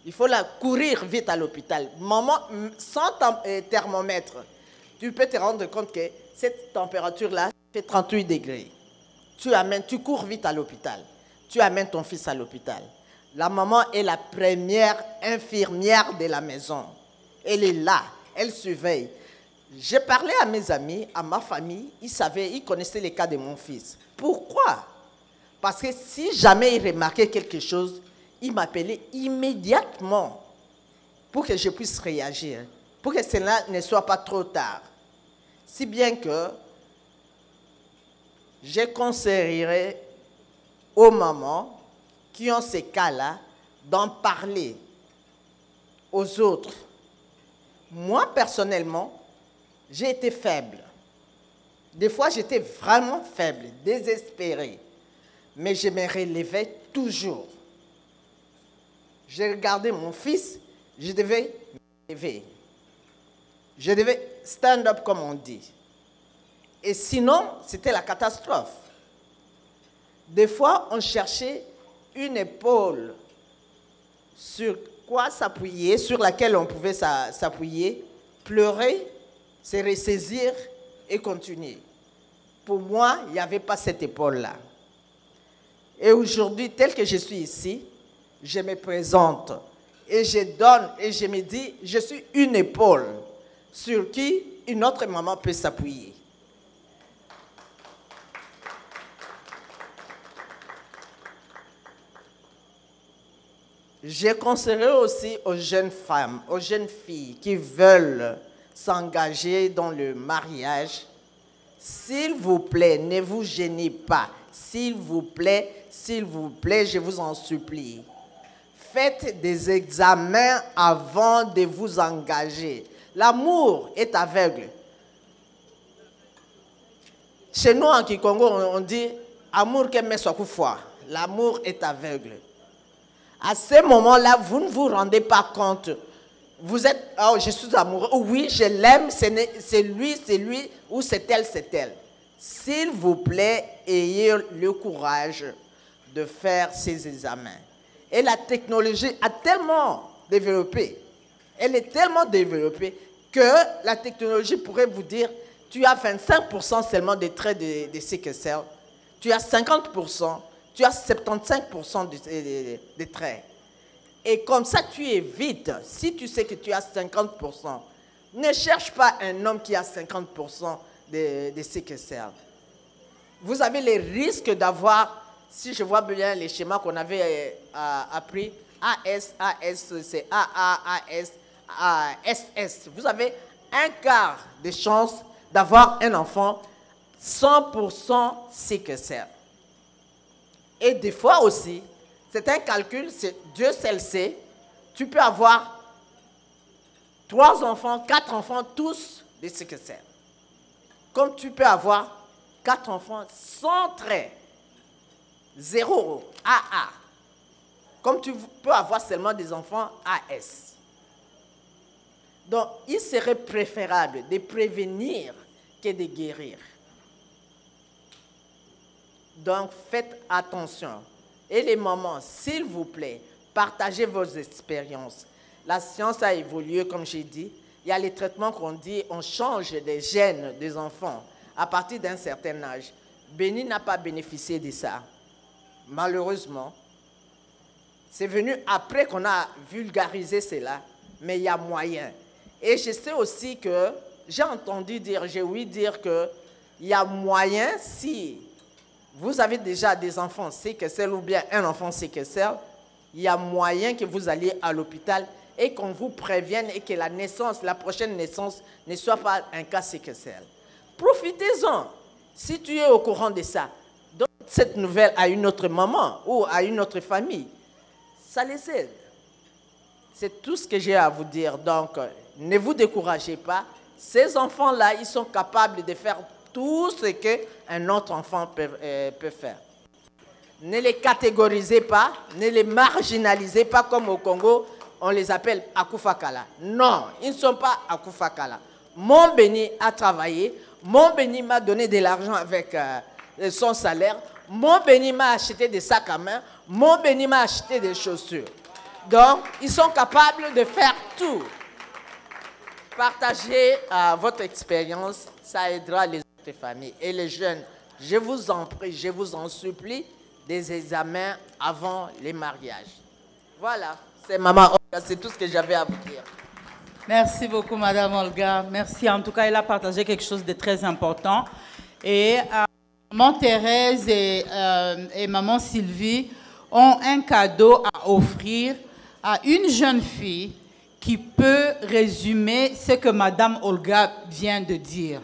Il faut courir vite à l'hôpital. Maman, sans thermomètre, tu peux te rendre compte que cette température-là fait 38 degrés. Tu cours vite à l'hôpital. Tu amènes ton fils à l'hôpital. La maman est la première infirmière de la maison. Elle est là, elle surveille. J'ai parlé à mes amis, à ma famille, ils connaissaient les cas de mon fils. Pourquoi? Parce que si jamais ils remarquaient quelque chose, ils m'appelaient immédiatement pour que je puisse réagir, pour que cela ne soit pas trop tard. Si bien que je conseillerais aux mamans qui ont ces cas-là d'en parler aux autres. Moi, personnellement, j'ai été faible. Des fois, j'étais vraiment faible, désespérée. Mais je me relevais toujours. J'ai regardé mon fils, je devais me lever. Je devais stand up, comme on dit. Et sinon, c'était la catastrophe. Des fois, on cherchait une épaule sur quoi s'appuyer, sur laquelle on pouvait s'appuyer, pleurer, se ressaisir et continuer. Pour moi, il n'y avait pas cette épaule-là. Et aujourd'hui, tel que je suis ici, je me présente et je donne et je me dis, je suis une épaule sur qui une autre maman peut s'appuyer. Je conseillerais aussi aux jeunes femmes, aux jeunes filles qui veulent s'engager dans le mariage, s'il vous plaît, ne vous gênez pas. S'il vous plaît, je vous en supplie. Faites des examens avant de vous engager. L'amour est aveugle. Chez nous, en Kikongo, on dit amour que met soit foi. L'amour est aveugle. À ce moment-là, vous ne vous rendez pas compte. Vous êtes, oh, je suis amoureux. Oui, je l'aime, c'est lui, ou c'est elle, c'est elle. S'il vous plaît, ayez le courage de faire ces examens. Et la technologie a tellement développé, elle est tellement développée que la technologie pourrait vous dire, tu as 25% seulement des traits de sickle cell, tu as 50%, tu as 75% des traits. Et comme ça, tu évites, si tu sais que tu as 50%, ne cherche pas un homme qui a 50% de sickle cell. Vous avez les risques d'avoir, si je vois bien les schémas qu'on avait appris, AS, c'est AA, AS, SS. Vous avez un quart de chance d'avoir un enfant 100% sickle cell. Et des fois aussi, c'est un calcul, Dieu seul sait, tu peux avoir 3 enfants, 4 enfants, tous des sickle cell. Comme tu peux avoir 4 enfants sans trait, 0 AA. Comme tu peux avoir seulement des enfants AS. Donc, il serait préférable de prévenir que de guérir. Donc, faites attention. Et les mamans, s'il vous plaît, partagez vos expériences. La science a évolué, comme j'ai dit. Il y a les traitements qu'on dit, on change les gènes des enfants à partir d'un certain âge. Béni n'a pas bénéficié de ça. Malheureusement, c'est venu après qu'on a vulgarisé cela, mais il y a moyen. Et je sais aussi que, j'ai entendu dire, j'ai ouï dire qu'il y a moyen, si vous avez déjà des enfants sickle cell ou bien un enfant sickle cell, il y a moyen que vous alliez à l'hôpital et qu'on vous prévienne et que la naissance, la prochaine naissance ne soit pas un cas sickle cell. Profitez-en. Si tu es au courant de ça, donne cette nouvelle à une autre maman ou à une autre famille. Ça les aide. C'est tout ce que j'ai à vous dire. Donc, ne vous découragez pas. Ces enfants-là, ils sont capables de faire tout ce qu'un autre enfant peut faire. Ne les catégorisez pas, ne les marginalisez pas comme au Congo, on les appelle Akufakala. Non, ils ne sont pas Akufakala. Mon béni a travaillé, mon béni m'a donné de l'argent avec son salaire, mon béni m'a acheté des sacs à main, mon béni m'a acheté des chaussures. Donc, ils sont capables de faire tout. Partagez votre expérience, ça aidera les autres familles. Et les jeunes, je vous en prie, je vous en supplie, des examens avant les mariages. Voilà, c'est Maman Olga, c'est tout ce que j'avais à vous dire. Merci beaucoup, Madame Olga. Merci. En tout cas, elle a partagé quelque chose de très important. Et Maman Thérèse et Maman Sylvie ont un cadeau à offrir à une jeune fille qui peut résumer ce que Madame Olga vient de dire.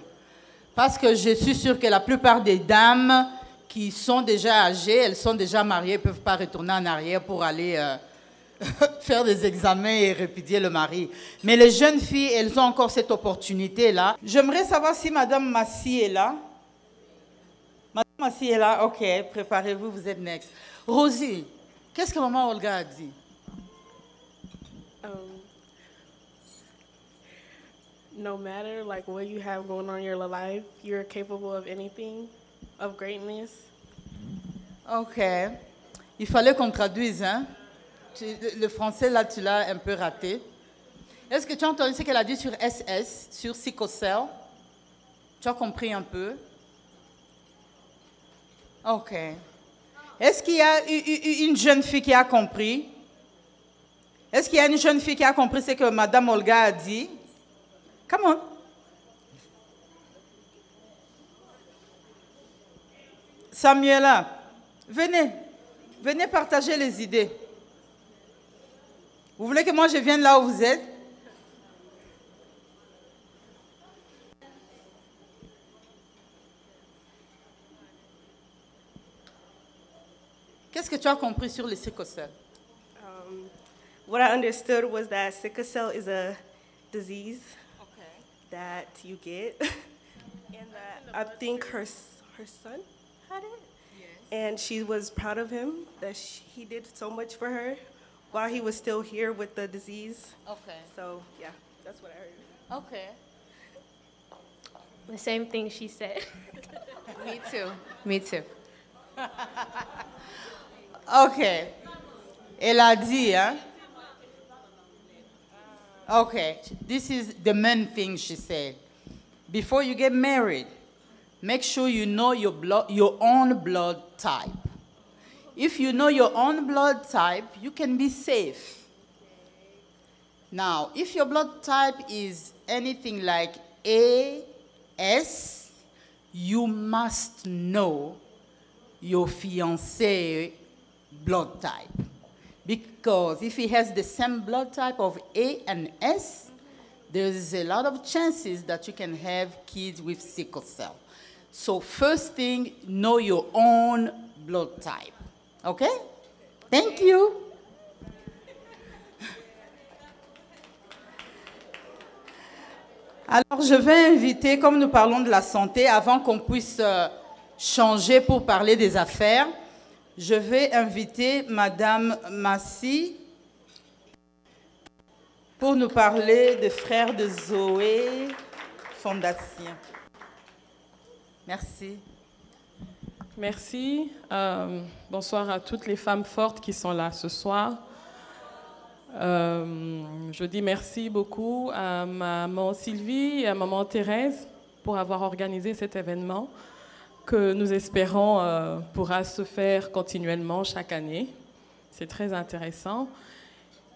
Parce que je suis sûre que la plupart des dames qui sont déjà âgées, elles sont déjà mariées, ne peuvent pas retourner en arrière pour aller faire des examens et répudier le mari. Mais les jeunes filles, elles ont encore cette opportunité-là. J'aimerais savoir si Madame Massy est là. Madame Massy est là? Ok, préparez-vous, vous êtes next. Rosie, qu'est-ce que Maman Olga a dit? No matter like what you have going on in your life, you're capable of anything, of greatness. Ok. Il fallait qu'on traduise, hein? Le français, là, tu l'as un peu raté. Est-ce que tu as entendu ce qu'elle a dit sur SS, sur sickle cell? Tu as compris un peu? Ok. Est-ce qu'il y a une jeune fille qui a compris? Est-ce qu'il y a une jeune fille qui a compris ce que Madame Olga a dit? Come on. Samuela, venez. Venez partager les idées. Vous voulez que moi je vienne là où vous êtes? Qu'est-ce que tu as compris sur le sickle cell? What I understood was that sickle cell is a disease that you get, and that I think her son had it. And she was proud of him that he did so much for her while he was still here with the disease. Okay. So, yeah, that's what I heard. Okay. The same thing she said. Me too. Me too. Okay. Elle a dit, hein? Okay. This is the main thing she said. Before you get married, make sure you know your own blood type. If you know your own blood type, you can be safe. Now, if your blood type is anything like AS, you must know your fiancé blood type. Because if he has the same blood type of A and S, there's a lot of chances that you can have kids with sickle cell. So first thing, know your own blood type. Okay? Thank you. Alors, je vais inviter, comme nous parlons de la santé, avant qu'on puisse changer pour parler des affaires, je vais inviter Madame Massy pour nous parler des Frères de Zoé Fondation. Merci. Merci. Bonsoir à toutes les femmes fortes qui sont là ce soir. Je dis merci beaucoup à maman Sylvie et à maman Thérèse pour avoir organisé cet événement que nous espérons pourra se faire continuellement chaque année. C'est très intéressant.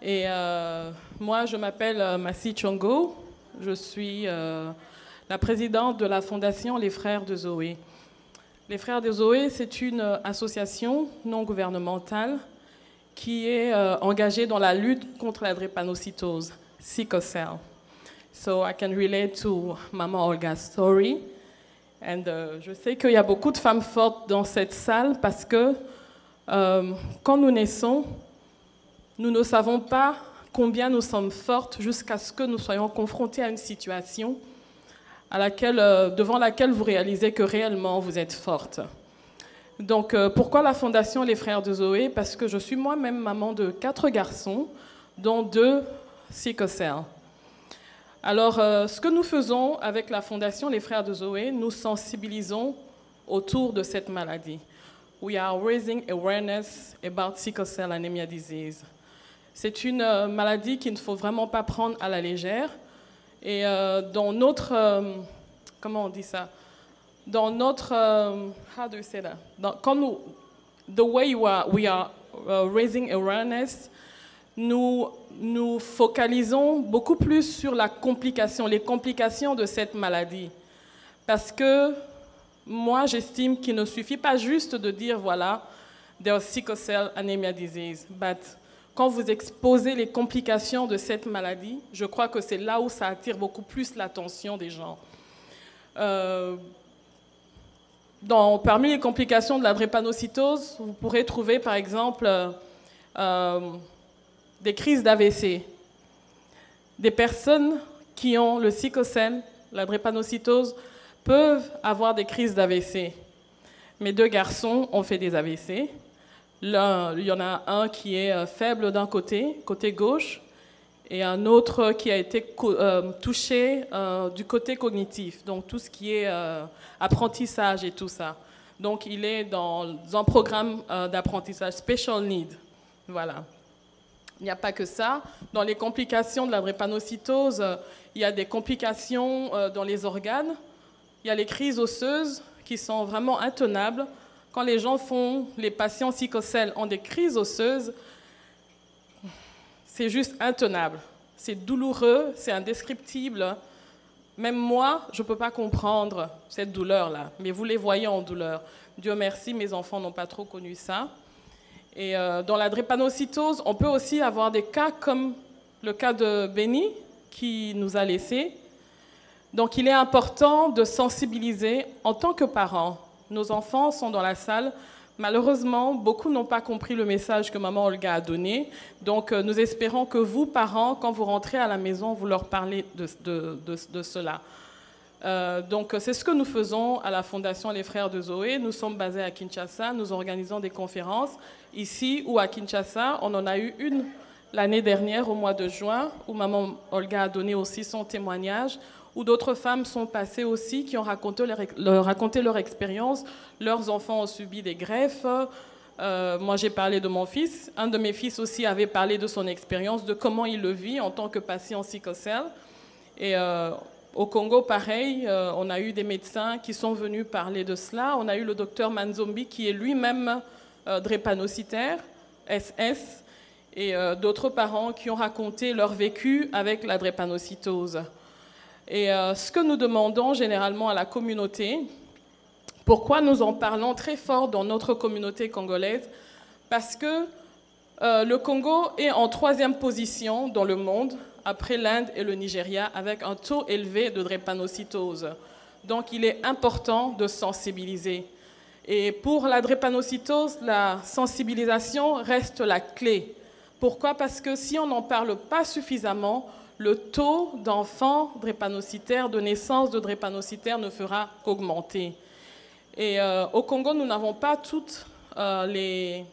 Et moi, je m'appelle Massy Chongo. Je suis la présidente de la fondation Les Frères de Zoé. Les Frères de Zoé, c'est une association non gouvernementale qui est engagée dans la lutte contre la drépanocytose, sickle cell. So I can relate to Maman Olga's story. And je sais qu'il y a beaucoup de femmes fortes dans cette salle parce que quand nous naissons, nous ne savons pas combien nous sommes fortes jusqu'à ce que nous soyons confrontés à une situation devant laquelle vous réalisez que réellement vous êtes forte. Donc pourquoi la fondation Les Frères de Zoé? Parce que je suis moi-même maman de 4 garçons, dont 2 sickle cell. Alors ce que nous faisons avec la fondation Les Frères de Zoé, nous sensibilisons autour de cette maladie. We are raising awareness about sickle cell anemia disease. C'est une maladie qu'il ne faut vraiment pas prendre à la légère. Et dans notre, comment on dit ça? Dans notre, how do you say that? Quand nous, the way we are raising awareness, nous focalisons beaucoup plus sur les complications de cette maladie. Parce que moi, j'estime qu'il ne suffit pas juste de dire, voilà, there's sickle cell anemia disease, but quand vous exposez les complications de cette maladie, je crois que c'est là où ça attire beaucoup plus l'attention des gens. Parmi les complications de la drépanocytose, vous pourrez trouver par exemple des crises d'AVC. Des personnes qui ont le sickle cell, la drépanocytose, peuvent avoir des crises d'AVC. Mes 2 garçons ont fait des AVC. Là, il y en a un qui est faible d'un côté gauche, et un autre qui a été touché du côté cognitif, donc tout ce qui est apprentissage et tout ça. Donc il est dans un programme d'apprentissage special need. Voilà. Il n'y a pas que ça. Dans les complications de la drépanocytose, il y a des complications dans les organes. Il y a les crises osseuses qui sont vraiment intenables. Quand les patients sickle cell ont des crises osseuses, c'est juste intenable. C'est douloureux, c'est indescriptible. Même moi, je ne peux pas comprendre cette douleur-là, mais vous les voyez en douleur. Dieu merci, mes enfants n'ont pas trop connu ça. Et dans la drépanocytose, on peut aussi avoir des cas comme le cas de Benny, qui nous a laissés. Donc il est important de sensibiliser en tant que parents. Nos enfants sont dans la salle. Malheureusement, beaucoup n'ont pas compris le message que maman Olga a donné. Donc nous espérons que vous, parents, quand vous rentrez à la maison, vous leur parlez de cela. Donc, c'est ce que nous faisons à la Fondation Les Frères de Zoé. Nous sommes basés à Kinshasa. Nous organisons des conférences ici ou à Kinshasa. On en a eu une l'année dernière, au mois de juin, où maman Olga a donné aussi son témoignage, où d'autres femmes sont passées aussi, qui ont raconté leur expérience. Leurs enfants ont subi des greffes. Moi, j'ai parlé de mon fils. Un de mes fils aussi avait parlé de son expérience, de comment il le vit en tant que patient sickle cell. Et au Congo, pareil, on a eu des médecins qui sont venus parler de cela. On a eu le docteur Manzombi, qui est lui-même drépanocytaire, SS, et d'autres parents qui ont raconté leur vécu avec la drépanocytose. Et ce que nous demandons généralement à la communauté, pourquoi nous en parlons très fort dans notre communauté congolaise, parce que le Congo est en 3e position dans le monde, après l'Inde et le Nigeria, avec un taux élevé de drépanocytose. Donc il est important de sensibiliser. Et pour la drépanocytose, la sensibilisation reste la clé. Pourquoi? Parce que si on n'en parle pas suffisamment, le taux d'enfants drépanocytaires, de naissance de drépanocytaires ne fera qu'augmenter. Et au Congo, nous n'avons pas toutes les,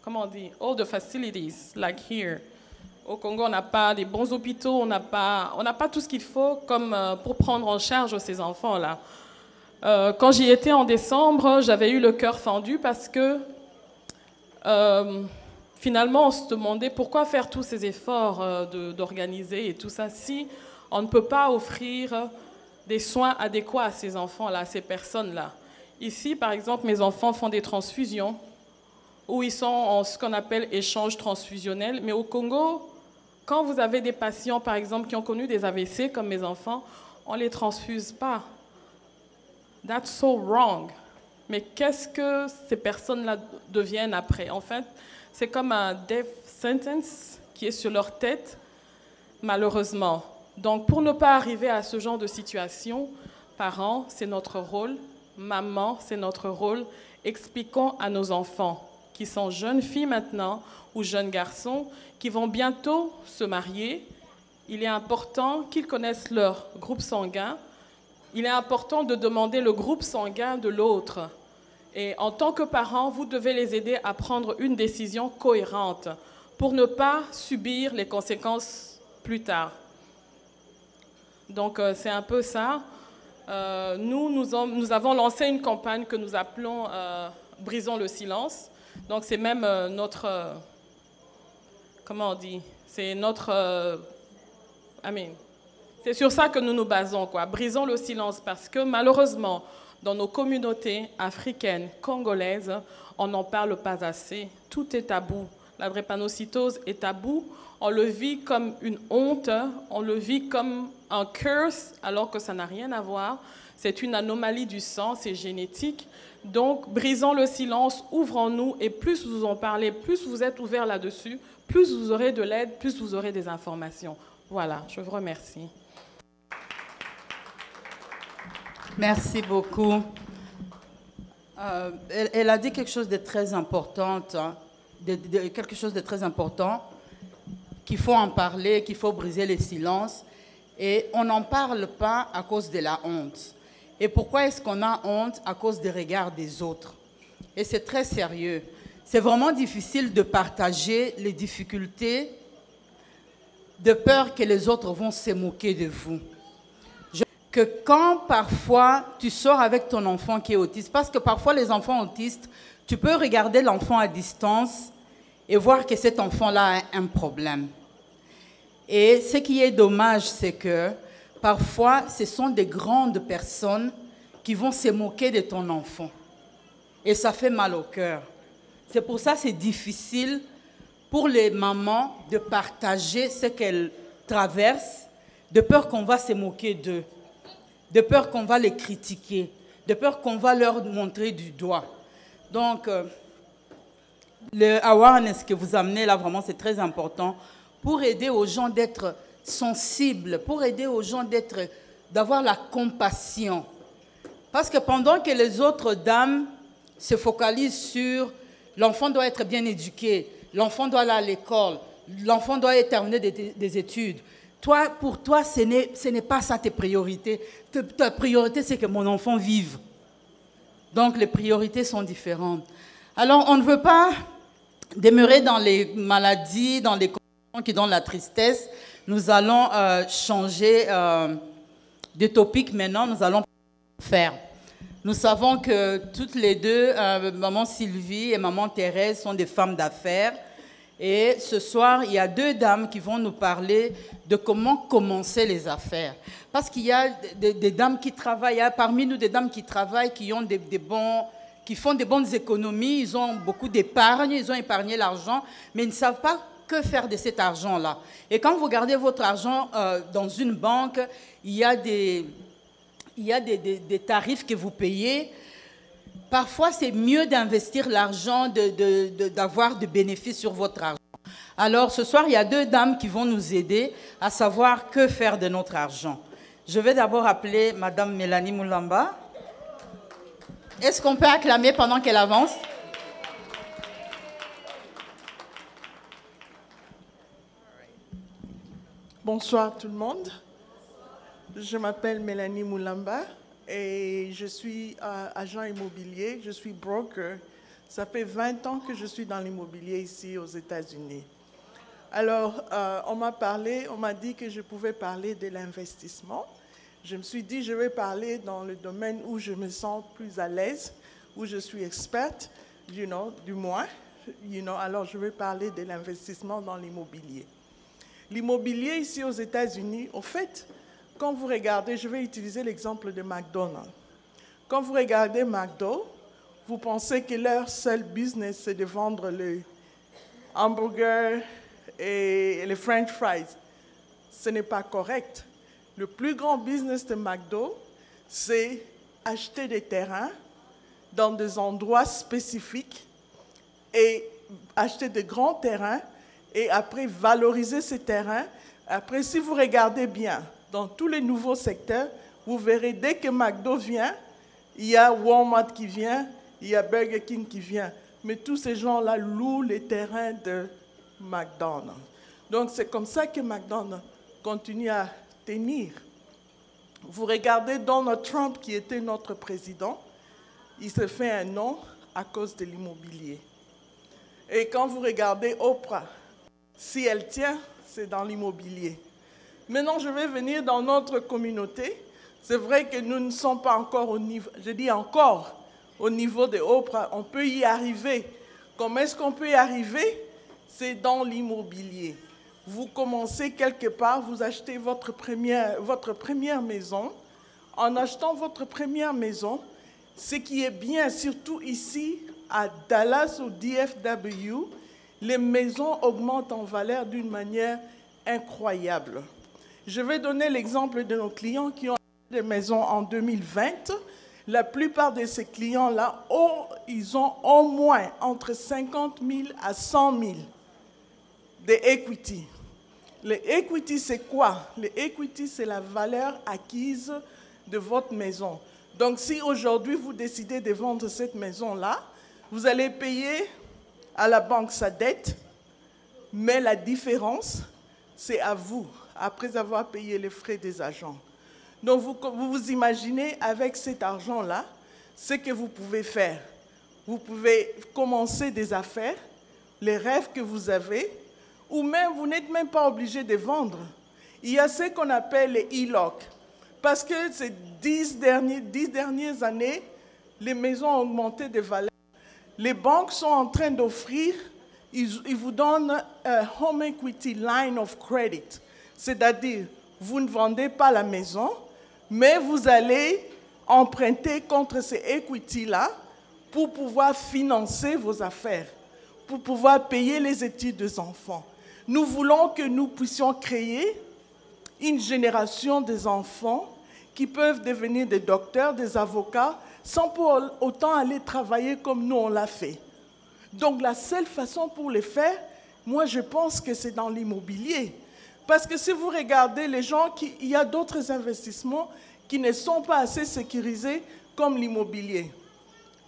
comment on dit, all the facilities, like here. Au Congo, on n'a pas des bons hôpitaux, on n'a pas tout ce qu'il faut comme, pour prendre en charge ces enfants-là. Quand j'y étais en décembre, j'avais eu le cœur fendu parce que finalement, on se demandait pourquoi faire tous ces efforts d'organiser et tout ça si on ne peut pas offrir des soins adéquats à ces enfants-là, à ces personnes-là. Ici, par exemple, mes enfants font des transfusions où ils sont en ce qu'on appelle échange transfusionnel. Mais au Congo, quand vous avez des patients, par exemple, qui ont connu des AVC, comme mes enfants, on ne les transfuse pas. That's so wrong. Mais qu'est-ce que ces personnes-là deviennent après? En fait, c'est comme un death sentence qui est sur leur tête, malheureusement. Donc, pour ne pas arriver à ce genre de situation, parents, c'est notre rôle. Maman, c'est notre rôle. Expliquons à nos enfants, qui sont jeunes filles maintenant, ou jeunes garçons, qui vont bientôt se marier. Il est important qu'ils connaissent leur groupe sanguin. Il est important de demander le groupe sanguin de l'autre. Et en tant que parents, vous devez les aider à prendre une décision cohérente pour ne pas subir les conséquences plus tard. Donc, c'est un peu ça. Nous avons lancé une campagne que nous appelons « Brisons le silence ». Donc, c'est même notre... comment on dit? C'est notre... c'est sur ça que nous nous basons, quoi. Brisons le silence, parce que malheureusement, dans nos communautés africaines, congolaises, on n'en parle pas assez. Tout est tabou. La drépanocytose est tabou. On le vit comme une honte, on le vit comme un curse, alors que ça n'a rien à voir. C'est une anomalie du sang, c'est génétique. Donc, brisons le silence, ouvrons-nous, et plus vous en parlez, plus vous êtes ouverts là-dessus, plus vous aurez de l'aide, plus vous aurez des informations. Voilà, je vous remercie. Merci beaucoup. Elle a dit quelque chose de très important, quelque chose de très important, qu'il faut en parler, qu'il faut briser le silence. Et on n'en parle pas à cause de la honte. Et pourquoi est-ce qu'on a honte? À cause des regards des autres. Et c'est très sérieux. C'est vraiment difficile de partager les difficultés de peur que les autres vont se moquer de vous. Que quand parfois tu sors avec ton enfant qui est autiste, parce que parfois les enfants autistes, tu peux regarder l'enfant à distance et voir que cet enfant-là a un problème. Et ce qui est dommage, c'est que parfois, ce sont des grandes personnes qui vont se moquer de ton enfant. Et ça fait mal au cœur. C'est pour ça que c'est difficile pour les mamans de partager ce qu'elles traversent, de peur qu'on va se moquer d'eux, de peur qu'on va les critiquer, de peur qu'on va leur montrer du doigt. Donc, le awareness que vous amenez là, vraiment, c'est très important pour aider aux gens d'être sensibles, pour aider aux gens d'avoir la compassion. Parce que pendant que les autres dames se focalisent sur l'enfant doit être bien éduqué, l'enfant doit aller à l'école, l'enfant doit terminer des études, pour toi, ce n'est pas ça tes priorités. Ta priorité, c'est que mon enfant vive. Donc, les priorités sont différentes. Alors, on ne veut pas demeurer dans les maladies, dans les conditions qui donnent la tristesse. Nous allons changer de topic maintenant. Nous allons faire. Nous savons que toutes les deux, maman Sylvie et maman Thérèse, sont des femmes d'affaires. Et ce soir, il y a deux dames qui vont nous parler de comment commencer les affaires. Parce qu'il y a des dames qui travaillent, il y a parmi nous des dames qui travaillent, qui font des bonnes économies, ils ont beaucoup d'épargne, ils ont épargné l'argent, mais ils ne savent pas que faire de cet argent-là. Et quand vous gardez votre argent dans une banque, il y a des tarifs que vous payez. Parfois, c'est mieux d'investir l'argent, d'avoir de bénéfices sur votre argent. Alors, ce soir, il y a deux dames qui vont nous aider à savoir que faire de notre argent. Je vais d'abord appeler Madame Mélanie Moulamba. Est-ce qu'on peut acclamer pendant qu'elle avance? Bonsoir tout le monde. Je m'appelle Mélanie Moulamba. Et je suis agent immobilier, je suis broker. Ça fait 20 ans que je suis dans l'immobilier ici aux États-Unis. Alors, on m'a dit que je pouvais parler de l'investissement. Je me suis dit, je vais parler dans le domaine où je me sens plus à l'aise, où je suis experte, du moins. Alors, je vais parler de l'investissement dans l'immobilier. L'immobilier ici aux États-Unis, au fait, quand vous regardez, je vais utiliser l'exemple de McDonald's. Quand vous regardez McDo, vous pensez que leur seul business, c'est de vendre le hamburger et les French fries. Ce n'est pas correct. Le plus grand business de McDo, c'est acheter des terrains dans des endroits spécifiques et acheter de grands terrains et après valoriser ces terrains. Après, si vous regardez bien, dans tous les nouveaux secteurs, vous verrez, dès que McDo vient, il y a Walmart qui vient, il y a Burger King qui vient. Mais tous ces gens-là louent les terrains de McDonald's. Donc, c'est comme ça que McDonald's continue à tenir. Vous regardez Donald Trump, qui était notre président, il se fait un nom à cause de l'immobilier. Et quand vous regardez Oprah, si elle tient, c'est dans l'immobilier. Maintenant, je vais venir dans notre communauté. C'est vrai que nous ne sommes pas encore au niveau, je dis encore, au niveau de Oprah. On peut y arriver. Comment est-ce qu'on peut y arriver? C'est dans l'immobilier. Vous commencez quelque part, vous achetez votre première maison. En achetant votre première maison, ce qui est bien, surtout ici à Dallas, au DFW, les maisons augmentent en valeur d'une manière incroyable. Je vais donner l'exemple de nos clients qui ont acheté des maisons en 2020. La plupart de ces clients-là, ils ont au moins entre 50 000 à 100 000 de equity. Le equity, c'est quoi? Le equity, c'est la valeur acquise de votre maison. Donc, si aujourd'hui, vous décidez de vendre cette maison-là, vous allez payer à la banque sa dette, mais la différence, c'est à vous, après avoir payé les frais des agents. Donc, vous imaginez avec cet argent-là, ce que vous pouvez faire. Vous pouvez commencer des affaires, les rêves que vous avez, ou même, vous n'êtes même pas obligé de vendre. Il y a ce qu'on appelle les e-lock. Parce que ces 10 dernières années, les maisons ont augmenté de valeur. Les banques sont en train d'offrir, ils vous donnent un home equity line of credit. C'est-à-dire, vous ne vendez pas la maison, mais vous allez emprunter contre ces equity-là pour pouvoir financer vos affaires, pour pouvoir payer les études des enfants. Nous voulons que nous puissions créer une génération des enfants qui peuvent devenir des docteurs, des avocats, sans pour autant aller travailler comme nous on l'a fait. Donc la seule façon pour les faire, moi je pense que c'est dans l'immobilier. Parce que si vous regardez les gens, il y a d'autres investissements qui ne sont pas assez sécurisés comme l'immobilier.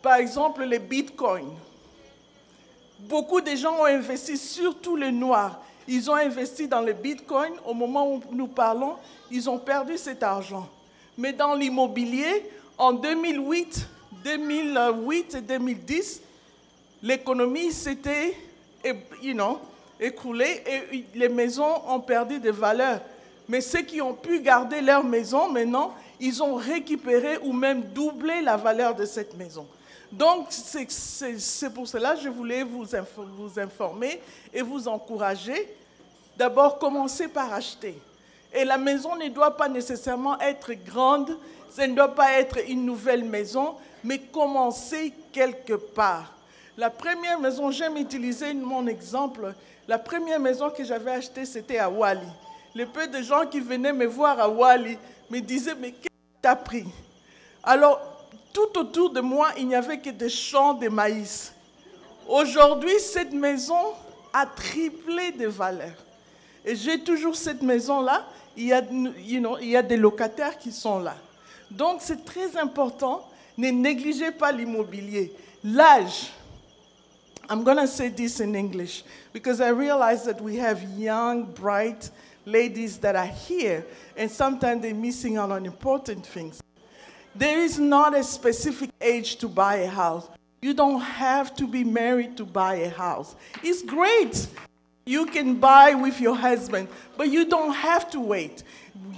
Par exemple, les bitcoins. Beaucoup de gens ont investi, surtout les noirs. Ils ont investi dans le Bitcoin. Au moment où nous parlons, ils ont perdu cet argent. Mais dans l'immobilier, en 2008 et 2010, l'économie s'était écroulée et les maisons ont perdu de valeur. Mais ceux qui ont pu garder leur maison, maintenant, ils ont récupéré ou même doublé la valeur de cette maison. Donc, c'est pour cela que je voulais vous informer et vous encourager. D'abord, commencez par acheter. Et la maison ne doit pas nécessairement être grande, ça ne doit pas être une nouvelle maison, mais commencez quelque part. La première maison, j'aime utiliser mon exemple, la première maison que j'avais achetée, c'était à Wali. Les peu de gens qui venaient me voir à Wali me disaient, mais qu'est-ce que tu as pris? Alors, tout autour de moi, il n'y avait que des champs de maïs. Aujourd'hui, cette maison a triplé de valeur. Et j'ai toujours cette maison-là. Il y a des locataires qui sont là. Donc, c'est très important. Ne négligez pas l'immobilier. L'âge. I'm going to say this in English because I realize that we have young, bright ladies that are here, and sometimes they're missing out on important things. There is not a specific age to buy a house. You don't have to be married to buy a house. It's great. You can buy with your husband, but you don't have to wait.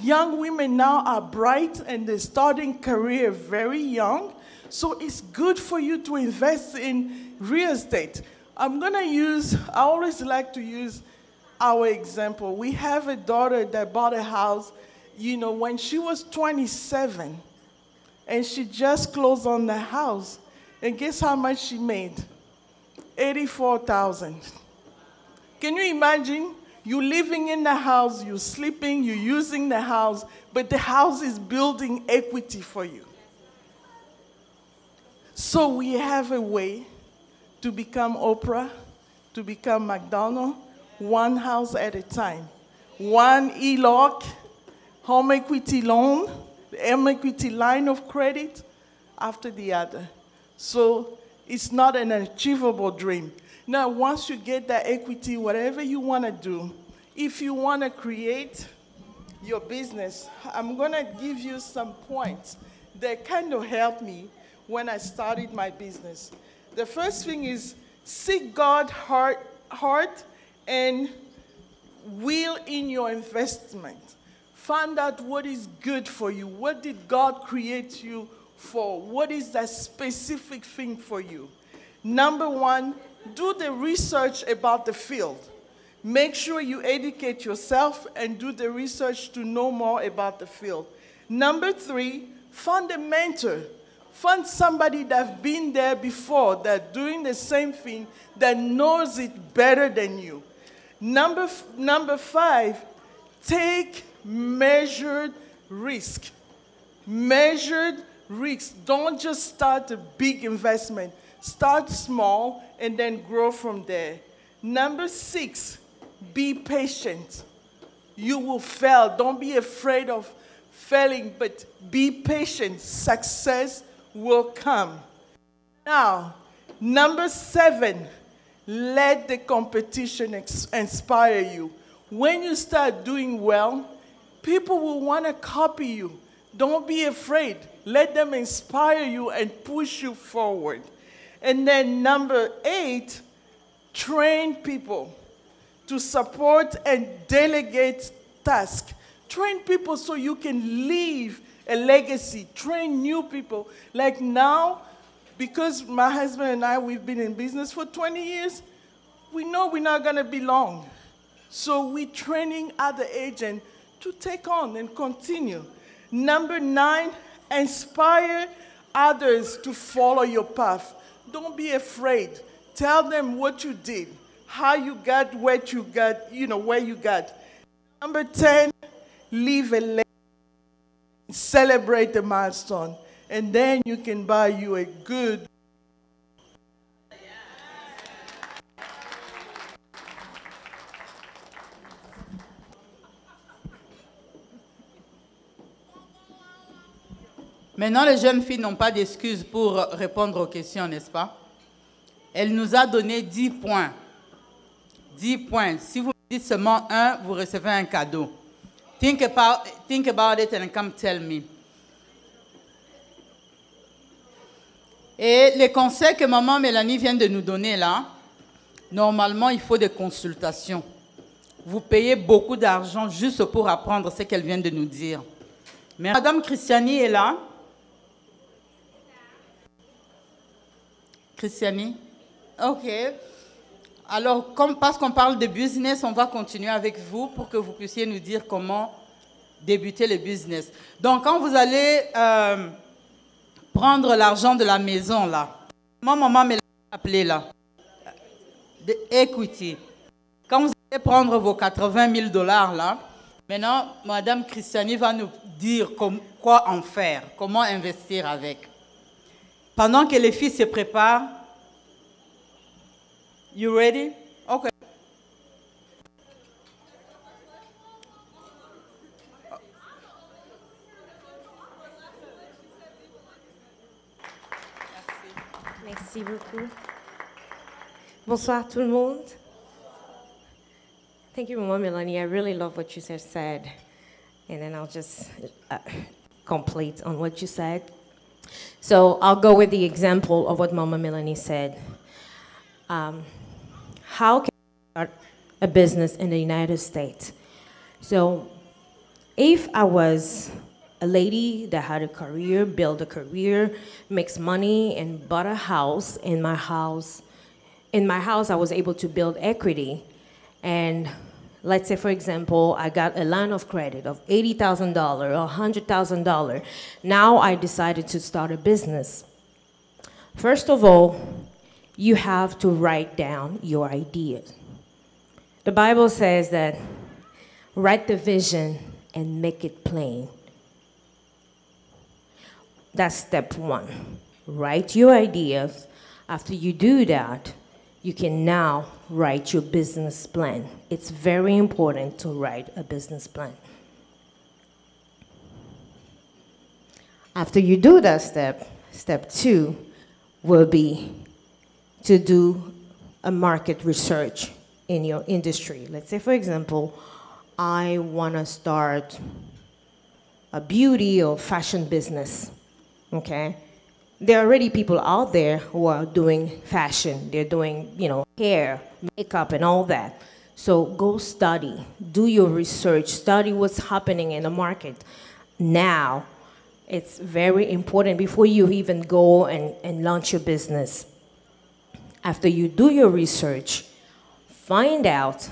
Young women now are bright and they're starting career very young, so it's good for you to invest in real estate. I always like to use our example. We have a daughter that bought a house, when she was 27. And she just closed on the house. And guess how much she made? $84,000. Can you imagine? You living in the house, you sleeping, you using the house, but the house is building equity for you. So we have a way to become Oprah, to become McDonald, one house at a time. One ELOC, home equity loan, the home equity line of credit after the other. So it's not an achievable dream. Now, once you get that equity, whatever you want to do, if you want to create your business, I'm going to give you some points that kind of helped me when I started my business. The first thing is seek God's heart and will in your investment. Find out what is good for you. What did God create you for? What is that specific thing for you? Number one, do the research about the field. Make sure you educate yourself and do the research to know more about the field. Number three, find a mentor. Find somebody that's been there before, that's doing the same thing, that knows it better than you. Number five, take measured risk. Measured risk. Don't just start a big investment. Start small and then grow from there. Number six, be patient. You will fail. Don't be afraid of failing, but be patient. Success will come. Now, number seven, let the competition inspire you. When you start doing well, people will want to copy you. Don't be afraid. Let them inspire you and push you forward. And then number eight, train people to support and delegate tasks. Train people so you can leave a legacy. Train new people. Like now, because my husband and I, we've been in business for 20 years, we know we're not going to be long. So we're training other agents to take on and continue. Number nine, inspire others to follow your path. Don't be afraid. Tell them what you did, how you got what you got, where you got. Number 10, leave a legacy. Celebrate the milestone. And then you can buy you a good. Maintenant, les jeunes filles n'ont pas d'excuses pour répondre aux questions, n'est-ce pas? Elle nous a donné 10 points. 10 points. Si vous dites seulement un, vous recevez un cadeau. Think about it and come tell me. Et les conseils que maman Mélanie vient de nous donner là, normalement, il faut des consultations. Vous payez beaucoup d'argent juste pour apprendre ce qu'elle vient de nous dire. Mais Madame Christiani est là. Christiani? OK. Alors, parce qu'on parle de business, on va continuer avec vous pour que vous puissiez nous dire comment débuter le business. Donc, quand vous allez prendre l'argent de la maison, là, maman me l'a appelé là, de equity. Quand vous allez prendre vos 80 000 $, là, maintenant, Madame Christiani va nous dire quoi en faire, comment investir avec. Pendant que les filles se préparent, you ready? Okay. Merci beaucoup. Bonsoir tout le monde. Thank you, Mama Melanie. I really love what you just said. And then I'll just complete on what you said. So I'll go with the example of what Mama Melanie said. How can you start a business in the United States? So if I was a lady that had a career, built a career, makes money, and bought a house, in my house, I was able to build equity. And let's say, for example, I got a line of credit of $80,000 or $100,000. Now I decided to start a business. First of all, you have to write down your ideas. The Bible says that write the vision and make it plain. That's step one. Write your ideas. After you do that, you can now write your business plan. It's very important to write a business plan. After you do that step two will be to do a market research in your industry. Let's say, for example, I want to start a beauty or fashion business, okay? There are already people out there who are doing fashion. They're doing, hair, makeup, and all that. So go study, do your research, study what's happening in the market. Now, it's very important before you even go and launch your business. After you do your research, find out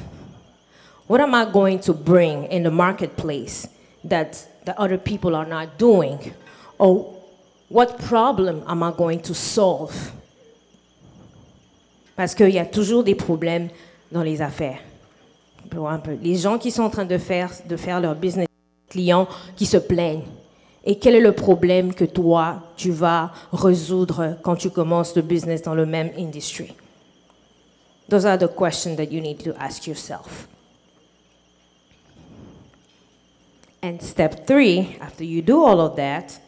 what am I going to bring in the marketplace that the other people are not doing, or what problem am I going to solve? Parce qu'il y a toujours des problèmes dans les affaires. Les gens qui sont en train de faire leur business, clients qui se plaignent. Et quel est le problème que toi, tu vas résoudre quand tu commences le business dans le même industry? Those are the questions that you need to ask yourself. And step 3, after you do all of that,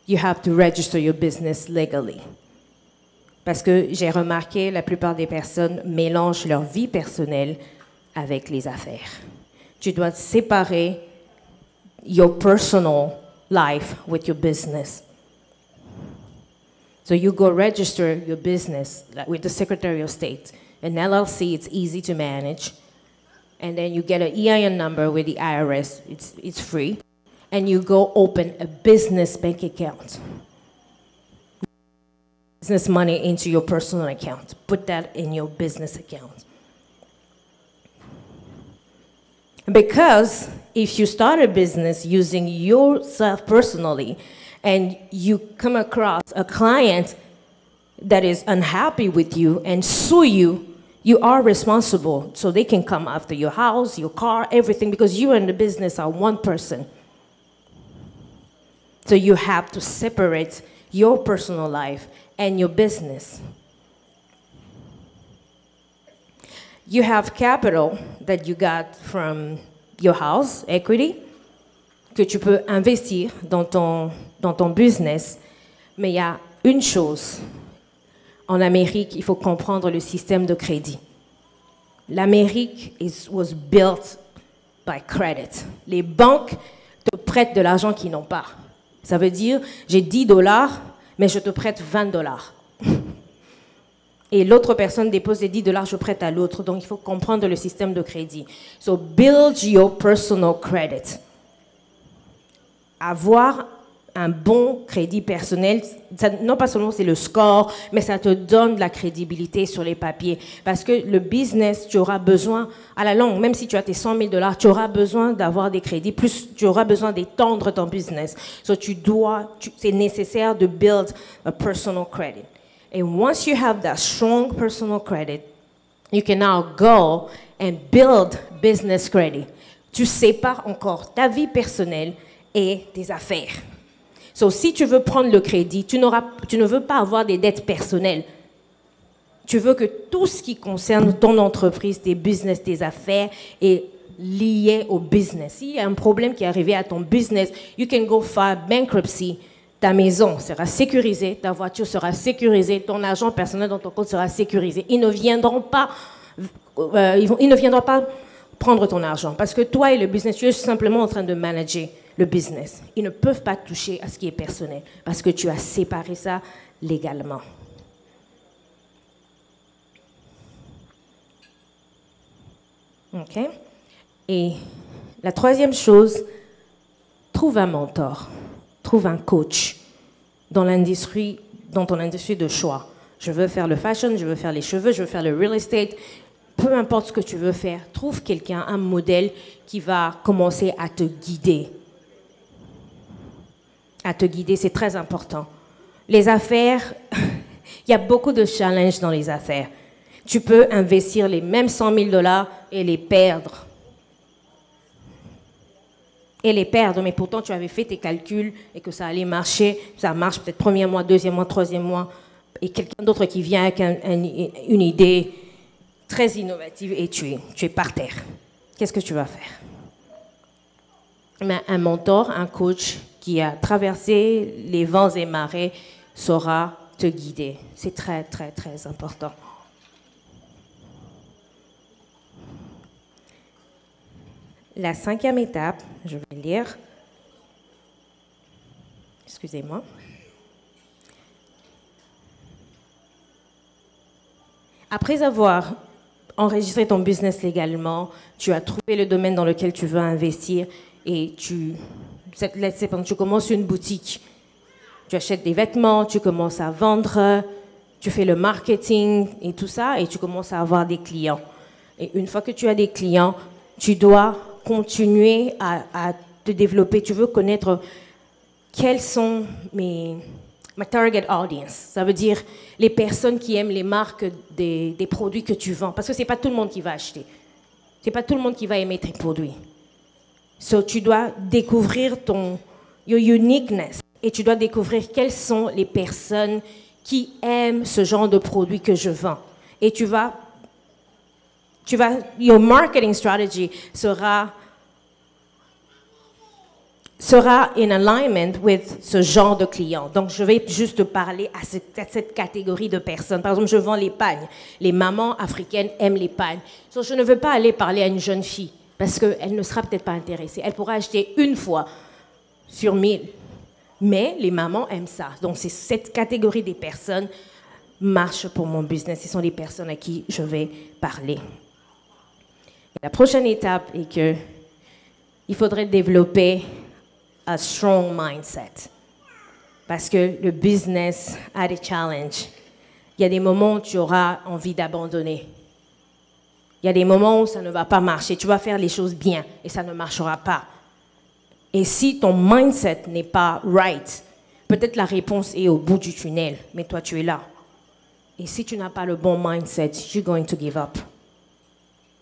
you have to register your business legally. Parce que j'ai remarqué, la plupart des personnes mélangent leur vie personnelle avec les affaires. Tu dois séparer your personal life with your business. So you go register your business with the Secretary of State. An LLC, it's easy to manage. And then you get an EIN number with the IRS, it's free. And you go open a business bank account. Business money into your personal account. Put that in your business account. Because if you start a business using yourself personally and you come across a client that is unhappy with you and sue you, you are responsible. So they can come after your house, your car, everything, because you and the business are one person. So you have to separate your personal life and your business. You have capital that you got from your house, equity, que tu peux investir dans ton business. Mais il y a une chose. En Amérique, il faut comprendre le système de crédit. L'Amérique was built by credit. Les banques te prêtent de l'argent qu'ils n'ont pas. Ça veut dire, j'ai 10 $, mais je te prête 20 $. Et l'autre personne dépose les 10 $, je prête à l'autre. Donc, il faut comprendre le système de crédit. So, build your personal credit. Avoir un bon crédit personnel, ça, non pas seulement c'est le score, mais ça te donne de la crédibilité sur les papiers. Parce que le business, tu auras besoin, à la longue, même si tu as tes 100 000 $, tu auras besoin d'avoir des crédits, plus tu auras besoin d'étendre ton business. So c'est nécessaire de build a personal credit. And once you have that strong personal credit, you can now go and build business credit. Tu sépares encore ta vie personnelle et tes affaires. So, si tu veux prendre le crédit, tu ne veux pas avoir des dettes personnelles. Tu veux que tout ce qui concerne ton entreprise, tes business, tes affaires est lié au business. S'il y a un problème qui est arrivé à ton business, you can go file bankruptcy. Ta maison sera sécurisée, ta voiture sera sécurisée, ton argent personnel dans ton compte sera sécurisé. Ils ne viendront pas prendre ton argent parce que toi et le business, tu es simplement en train de manager le business. Ils ne peuvent pas toucher à ce qui est personnel parce que tu as séparé ça légalement. OK? Et la troisième chose, trouve un mentor, trouve un coach dans ton industrie de choix. Je veux faire le fashion, je veux faire les cheveux, je veux faire le real estate. Peu importe ce que tu veux faire, trouve quelqu'un, un modèle qui va commencer à te guider. À te guider, c'est très important. Les affaires, il y a beaucoup de challenges dans les affaires. Tu peux investir les mêmes 100 000 $ et les perdre. Mais pourtant tu avais fait tes calculs et que ça allait marcher. Ça marche peut-être premier mois, deuxième mois, troisième mois. Et quelqu'un d'autre qui vient avec une idée très innovative et tu es par terre. Qu'est-ce que tu vas faire? Mais un mentor, un coach qui a traversé les vents et marées saura te guider. C'est très, très, très important. La 5e étape, je vais lire. Excusez-moi. Après avoir enregistré ton business légalement, tu as trouvé le domaine dans lequel tu veux investir et tu commences une boutique. Tu achètes des vêtements, tu commences à vendre, tu fais le marketing et tout ça et tu commences à avoir des clients. Et une fois que tu as des clients, tu dois continuer à te développer. Tu veux connaître quels sont ma target audience. Ça veut dire les personnes qui aiment les marques des produits que tu vends. Parce que ce n'est pas tout le monde qui va acheter. Ce n'est pas tout le monde qui va aimer tes produits. So, tu dois découvrir your uniqueness et tu dois découvrir quelles sont les personnes qui aiment ce genre de produits que je vends. Et your marketing strategy sera in alignment with ce genre de client. Donc, je vais juste parler à cette catégorie de personnes. Par exemple, je vends les pagnes. Les mamans africaines aiment les pagnes. So, je ne veux pas aller parler à une jeune fille parce qu'elle ne sera peut-être pas intéressée. Elle pourra acheter une fois sur 1000. Mais les mamans aiment ça. Donc, c'est cette catégorie des personnes marche pour mon business. Ce sont les personnes à qui je vais parler. La prochaine étape est qu'il faudrait développer un strong mindset. Parce que le business a des challenges. Il y a des moments où tu auras envie d'abandonner. Il y a des moments où ça ne va pas marcher. Tu vas faire les choses bien et ça ne marchera pas. Et si ton mindset n'est pas right, peut-être la réponse est au bout du tunnel, mais toi tu es là. Et si tu n'as pas le bon mindset, you're going to give up.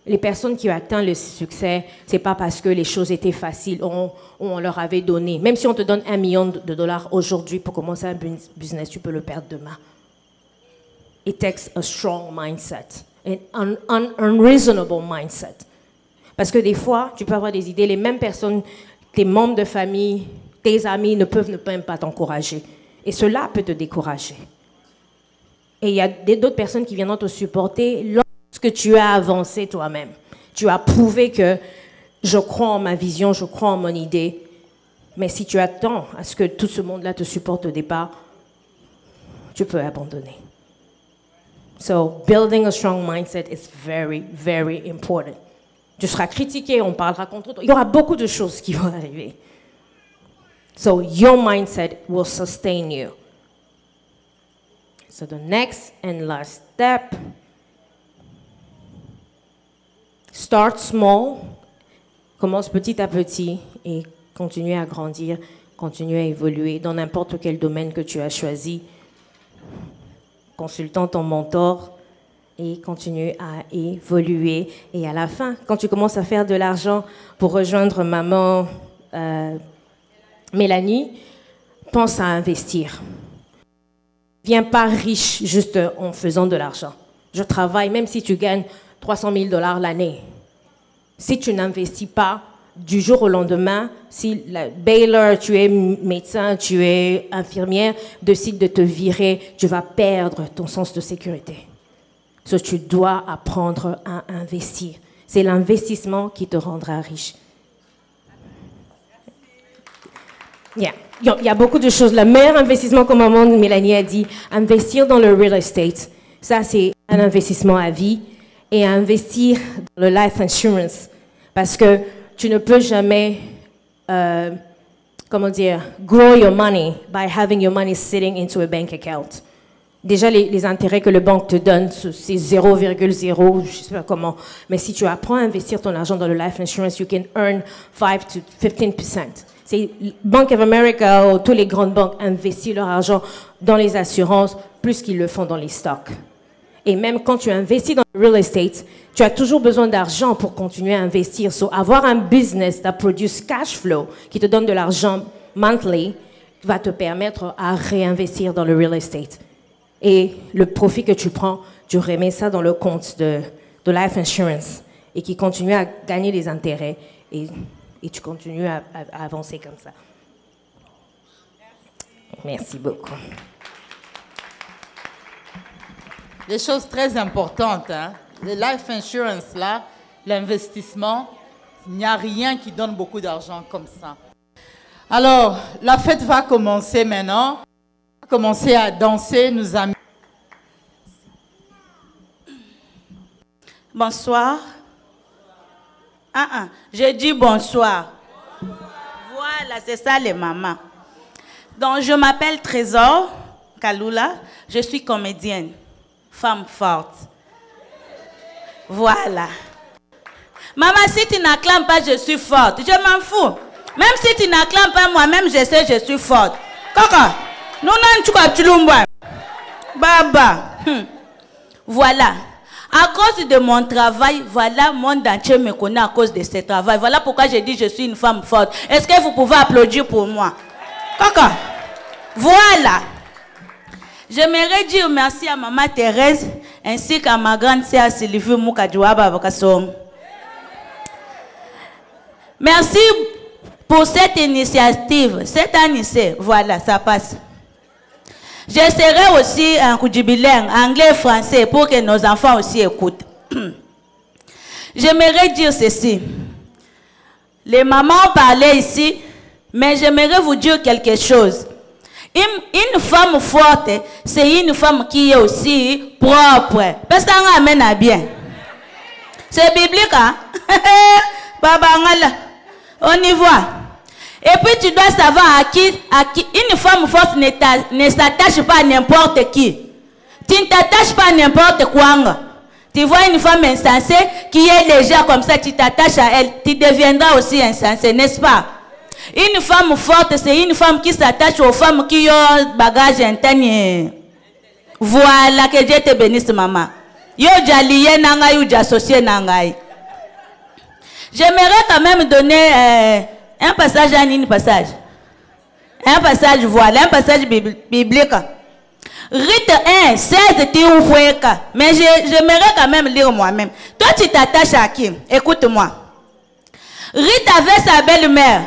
Les personnes qui ont atteint le succès, ce n'est pas parce que les choses étaient faciles, on leur avait donné. Même si on te donne $1 million aujourd'hui pour commencer un business, tu peux le perdre demain. It takes a strong mindset, an unreasonable mindset. Parce que des fois, tu peux avoir des idées, les mêmes personnes, tes membres de famille, tes amis ne peuvent même pas t'encourager. Et cela peut te décourager. Et il y a d'autres personnes qui viendront te supporter lorsque que tu as avancé toi-même. Tu as prouvé que je crois en ma vision, je crois en mon idée. Mais si tu attends à ce que tout ce monde-là te supporte au départ, tu peux abandonner. So, building a strong mindset is very, very important. Tu seras critiqué, on parlera contre toi. Il y aura beaucoup de choses qui vont arriver. So, your mindset will sustain you. So, the next and last step, start small. Commence petit à petit et continue à grandir, continue à évoluer dans n'importe quel domaine que tu as choisi. Consultant ton mentor et continue à évoluer. Et à la fin, quand tu commences à faire de l'argent pour rejoindre maman Mélanie, pense à investir. Viens pas riche juste en faisant de l'argent. Je travaille, même si tu gagnes 300 000 $ l'année. Si tu n'investis pas, du jour au lendemain, si Baylor, tu es médecin, tu es infirmière, décide de te virer, tu vas perdre ton sens de sécurité. So, tu dois apprendre à investir. C'est l'investissement qui te rendra riche. Il y a beaucoup de choses. Le meilleur investissement, comme maman Mélanie a dit, investir dans le real estate. Ça, c'est un investissement à vie. Et investir dans le life insurance. Parce que tu ne peux jamais, grow your money by having your money sitting into a bank account. Déjà, les intérêts que le banque te donne, c'est 0,0, je ne sais pas comment. Mais si tu apprends à investir ton argent dans le life insurance, you can earn 5 to 15%. C'est Bank of America ou toutes les grandes banques investissent leur argent dans les assurances plus qu'ils le font dans les stocks. Et même quand tu investis dans le real estate, tu as toujours besoin d'argent pour continuer à investir. So, avoir un business that produce cash flow, qui te donne de l'argent monthly, va te permettre à réinvestir dans le real estate. Et le profit que tu prends, tu remets ça dans le compte de life insurance et qui continue à gagner des intérêts et tu continues à avancer comme ça. Merci beaucoup. Des choses très importantes, hein? Le life insurance, là, l'investissement, il n'y a rien qui donne beaucoup d'argent comme ça. Alors, la fête va commencer maintenant. On va commencer à danser, nous amis. Bonsoir. J'ai dit bonsoir. Voilà, c'est ça les mamans. Donc, je m'appelle Trésor Kalula. Je suis comédienne. Femme forte. Voilà. Maman, si tu n'acclames pas, je suis forte. Je m'en fous. Même si tu n'acclames pas, moi-même, je sais, je suis forte. Kaka, nous n'en Baba. Voilà. À cause de mon travail, voilà, le monde entier me connaît à cause de ce travail. Voilà pourquoi je dis que je suis une femme forte. Est-ce que vous pouvez applaudir pour moi? Kaka. Voilà. J'aimerais dire merci à maman Thérèse ainsi qu'à ma grande sœur Sylvie Moukadjouaba Bakasom. Merci pour cette initiative. Cette année, voilà, ça passe. J'essaierai aussi un coup de bilingue, anglais et français, pour que nos enfants aussi écoutent. J'aimerais dire ceci. Les mamans parlaient ici, mais j'aimerais vous dire quelque chose. Une femme forte, c'est une femme qui est aussi propre. Parce que ça amène à bien. C'est biblique, hein? On y voit. Et puis tu dois savoir à qui une femme forte ne s'attache pas à n'importe qui. Tu ne t'attaches pas à n'importe quoi. Tu vois une femme insensée qui est légère comme ça, tu t'attaches à elle, tu deviendras aussi insensé, n'est-ce pas? Une femme forte, c'est une femme qui s'attache aux femmes qui ont bagage interne. Voilà, que Dieu te bénisse, maman. Yo jaliye nangai ou j'associe nangai. J'aimerais quand même donner un passage à une passage. Un passage, voilà, un passage biblique. Rite 1, 16, mais j'aimerais quand même lire moi-même. Toi, tu t'attaches à qui? Écoute-moi. Rite avait sa belle-mère.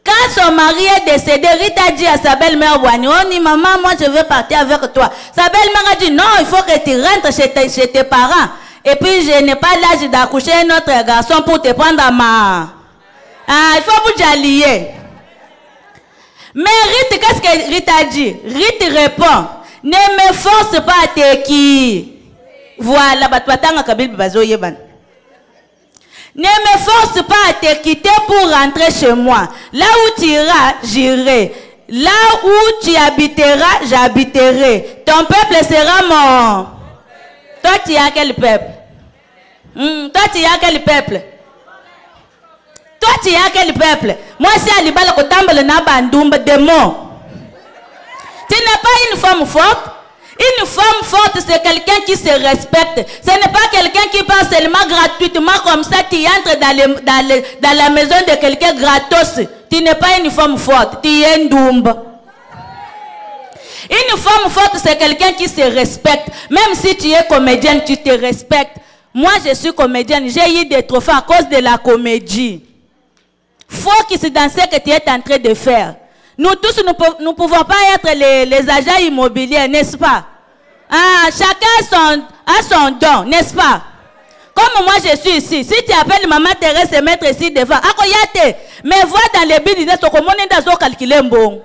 Quand son mari est décédé, Rita a dit à sa belle-mère, maman, moi je veux partir avec toi. Sa belle-mère a dit, non, il faut que tu rentres chez tes parents. Et puis je n'ai pas l'âge d'accoucher un autre garçon pour te prendre à ma... Ah, il faut vous allier. Mais Rite, qu'est-ce que Rite a dit? Rite répond, ne me force pas à te qui. Voilà, ne me force pas à te quitter pour rentrer chez moi. Là où tu iras, j'irai. Là où tu habiteras, j'habiterai. Ton peuple sera mon... Toi, tu as quel peuple? Toi, tu as quel peuple? Toi, tu as quel peuple? Moi, c'est Alibala Kotamble Nabandumba démon. Tu n'es pas une femme forte. Une femme forte, c'est quelqu'un qui se respecte. Ce n'est pas quelqu'un qui passe seulement gratuitement comme ça, tu entres dans la maison de quelqu'un gratos. Tu n'es pas une femme forte, tu es une doumba. Une femme forte, c'est quelqu'un qui se respecte. Même si tu es comédienne, tu te respectes. Moi, je suis comédienne, j'ai eu des trophées à cause de la comédie. Faut que c'est dans ce que tu es en train de faire. Nous tous, nous ne pouvons pas être les agents immobiliers, n'est-ce pas? Ah, chacun a son don, n'est-ce pas? Comme moi, je suis ici. Si tu appelles Maman Thérèse et mettre ici devant, mais vois dans les business, comment on a calculé bon.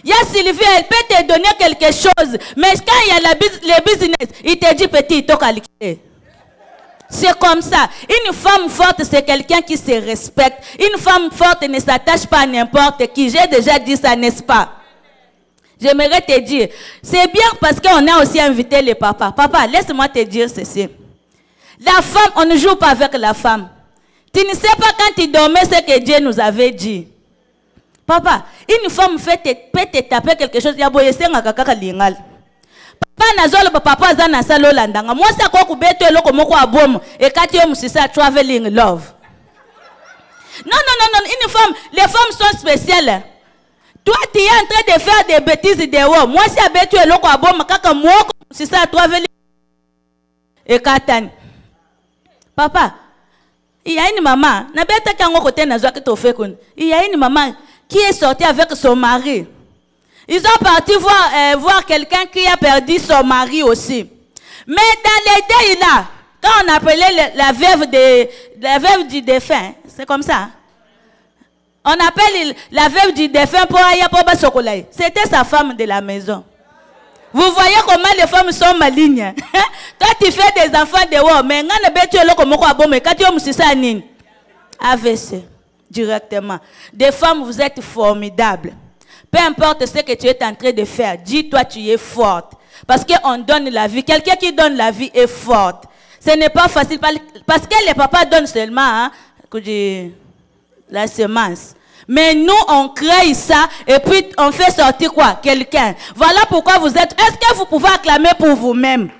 Il y a Sylvie, elle peut te donner quelque chose, mais quand il y a les business, il te dit petit, il t'a calculé. C'est comme ça. Une femme forte, c'est quelqu'un qui se respecte. Une femme forte ne s'attache pas à n'importe qui. J'ai déjà dit ça, n'est-ce pas? J'aimerais te dire, c'est bien parce qu'on a aussi invité les papas. Papa, laisse-moi te dire ceci. La femme, on ne joue pas avec la femme. Tu ne sais pas quand tu dormais ce que Dieu nous avait dit. Papa, une femme peut te taper quelque chose. Papa nazolo papa zana salo landanga. Moi ça ko kubeto eloko moko abomo et kati yo musisa traveling love. Non, une femme, les femmes sont spéciales. Toi tu es en train de faire des bêtises de moi si abeto eloko abomo kaka moko musisa traveling et katani. Papa, il y a une maman, na beta kango côté nazo ki to fait kun. Il y a une maman qui est sortie avec son mari. Ils sont partis voir quelqu'un qui a perdu son mari aussi. Mais dans les deux là, quand on appelait la veuve du défunt, c'est comme ça. On appelle la veuve du défunt pour aller pour Basokolai. C'était sa femme de la maison. Vous voyez comment les femmes sont malignes. Toi tu fais des enfants de haut, mais AVC directement. Des femmes, vous êtes formidables. Peu importe ce que tu es en train de faire, dis-toi tu es forte. Parce qu'on donne la vie. Quelqu'un qui donne la vie est forte. Ce n'est pas facile. Parce que les papas donnent seulement la semence. Mais nous, on crée ça et puis on fait sortir quoi? Quelqu'un. Voilà pourquoi vous êtes... Est-ce que vous pouvez acclamer pour vous-même?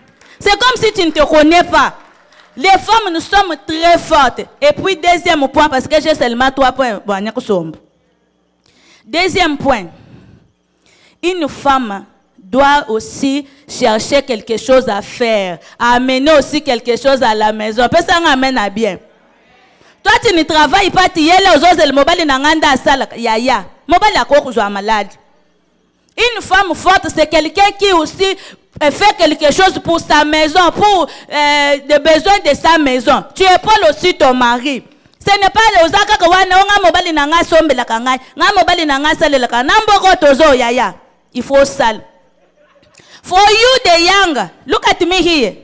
C'est comme si tu ne te connais pas. Les femmes, nous sommes très fortes. Et puis, deuxième point, parce que j'ai seulement 3 points. Deuxième point. Une femme doit aussi chercher quelque chose à faire, à amener aussi quelque chose à la maison. Personne amène à bien. Toi, tu ne travailles pas, tu es là aux autres, le mobile n'anganda sala yaya. Mobile a quoi que malade. Une femme forte, c'est quelqu'un qui aussi fait quelque chose pour sa maison, pour les besoins de sa maison. Tu épaules aussi ton mari. Ce n'est pas les osaka que on mobile nanga sombe la kangai, nga mobile nanga sale la kanambo tozo yaya. Il faut sale. For you the young, look at me here.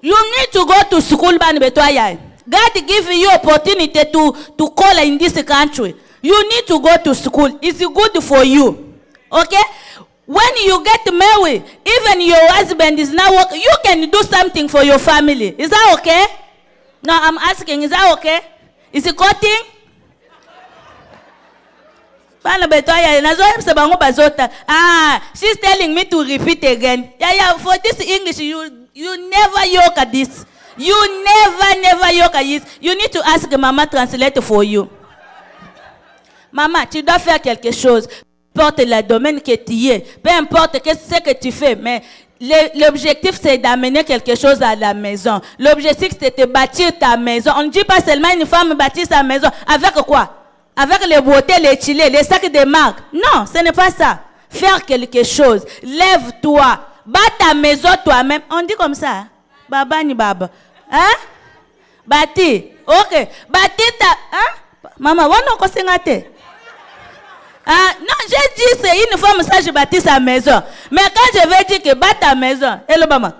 You need to go to school, God give you opportunity to call in this country. You need to go to school. It's good for you. Okay? When you get married, even your husband is not working, you can do something for your family. Is that okay? No, I'm asking, is that okay? Is it cutting? She's telling me to repeat again. Yeah, for this English, you never yoke at this. You never yoke at this. You need to ask Mama translate for you. Maman, tu dois faire quelque chose. Peu importe le domaine que tu es, peu importe ce que tu fais, mais l'objectif c'est d'amener quelque chose à la maison. L'objectif c'est de bâtir ta maison. On ne dit pas seulement une femme bâtit sa maison. Avec quoi? Avec les beautés, les chilets, les sacs de marque. Non, ce n'est pas ça. Faire quelque chose. Lève-toi. bâtis ta maison toi-même. On dit comme ça. Baba ni baba. Hein? Bâtis. Ok. Bâtis ta... Hein? Maman, on a conseillé. Ah, non, j'ai dit c'est une femme ça, je bâtis sa maison. Mais quand je vais dire que bâtis ta maison, hello maman.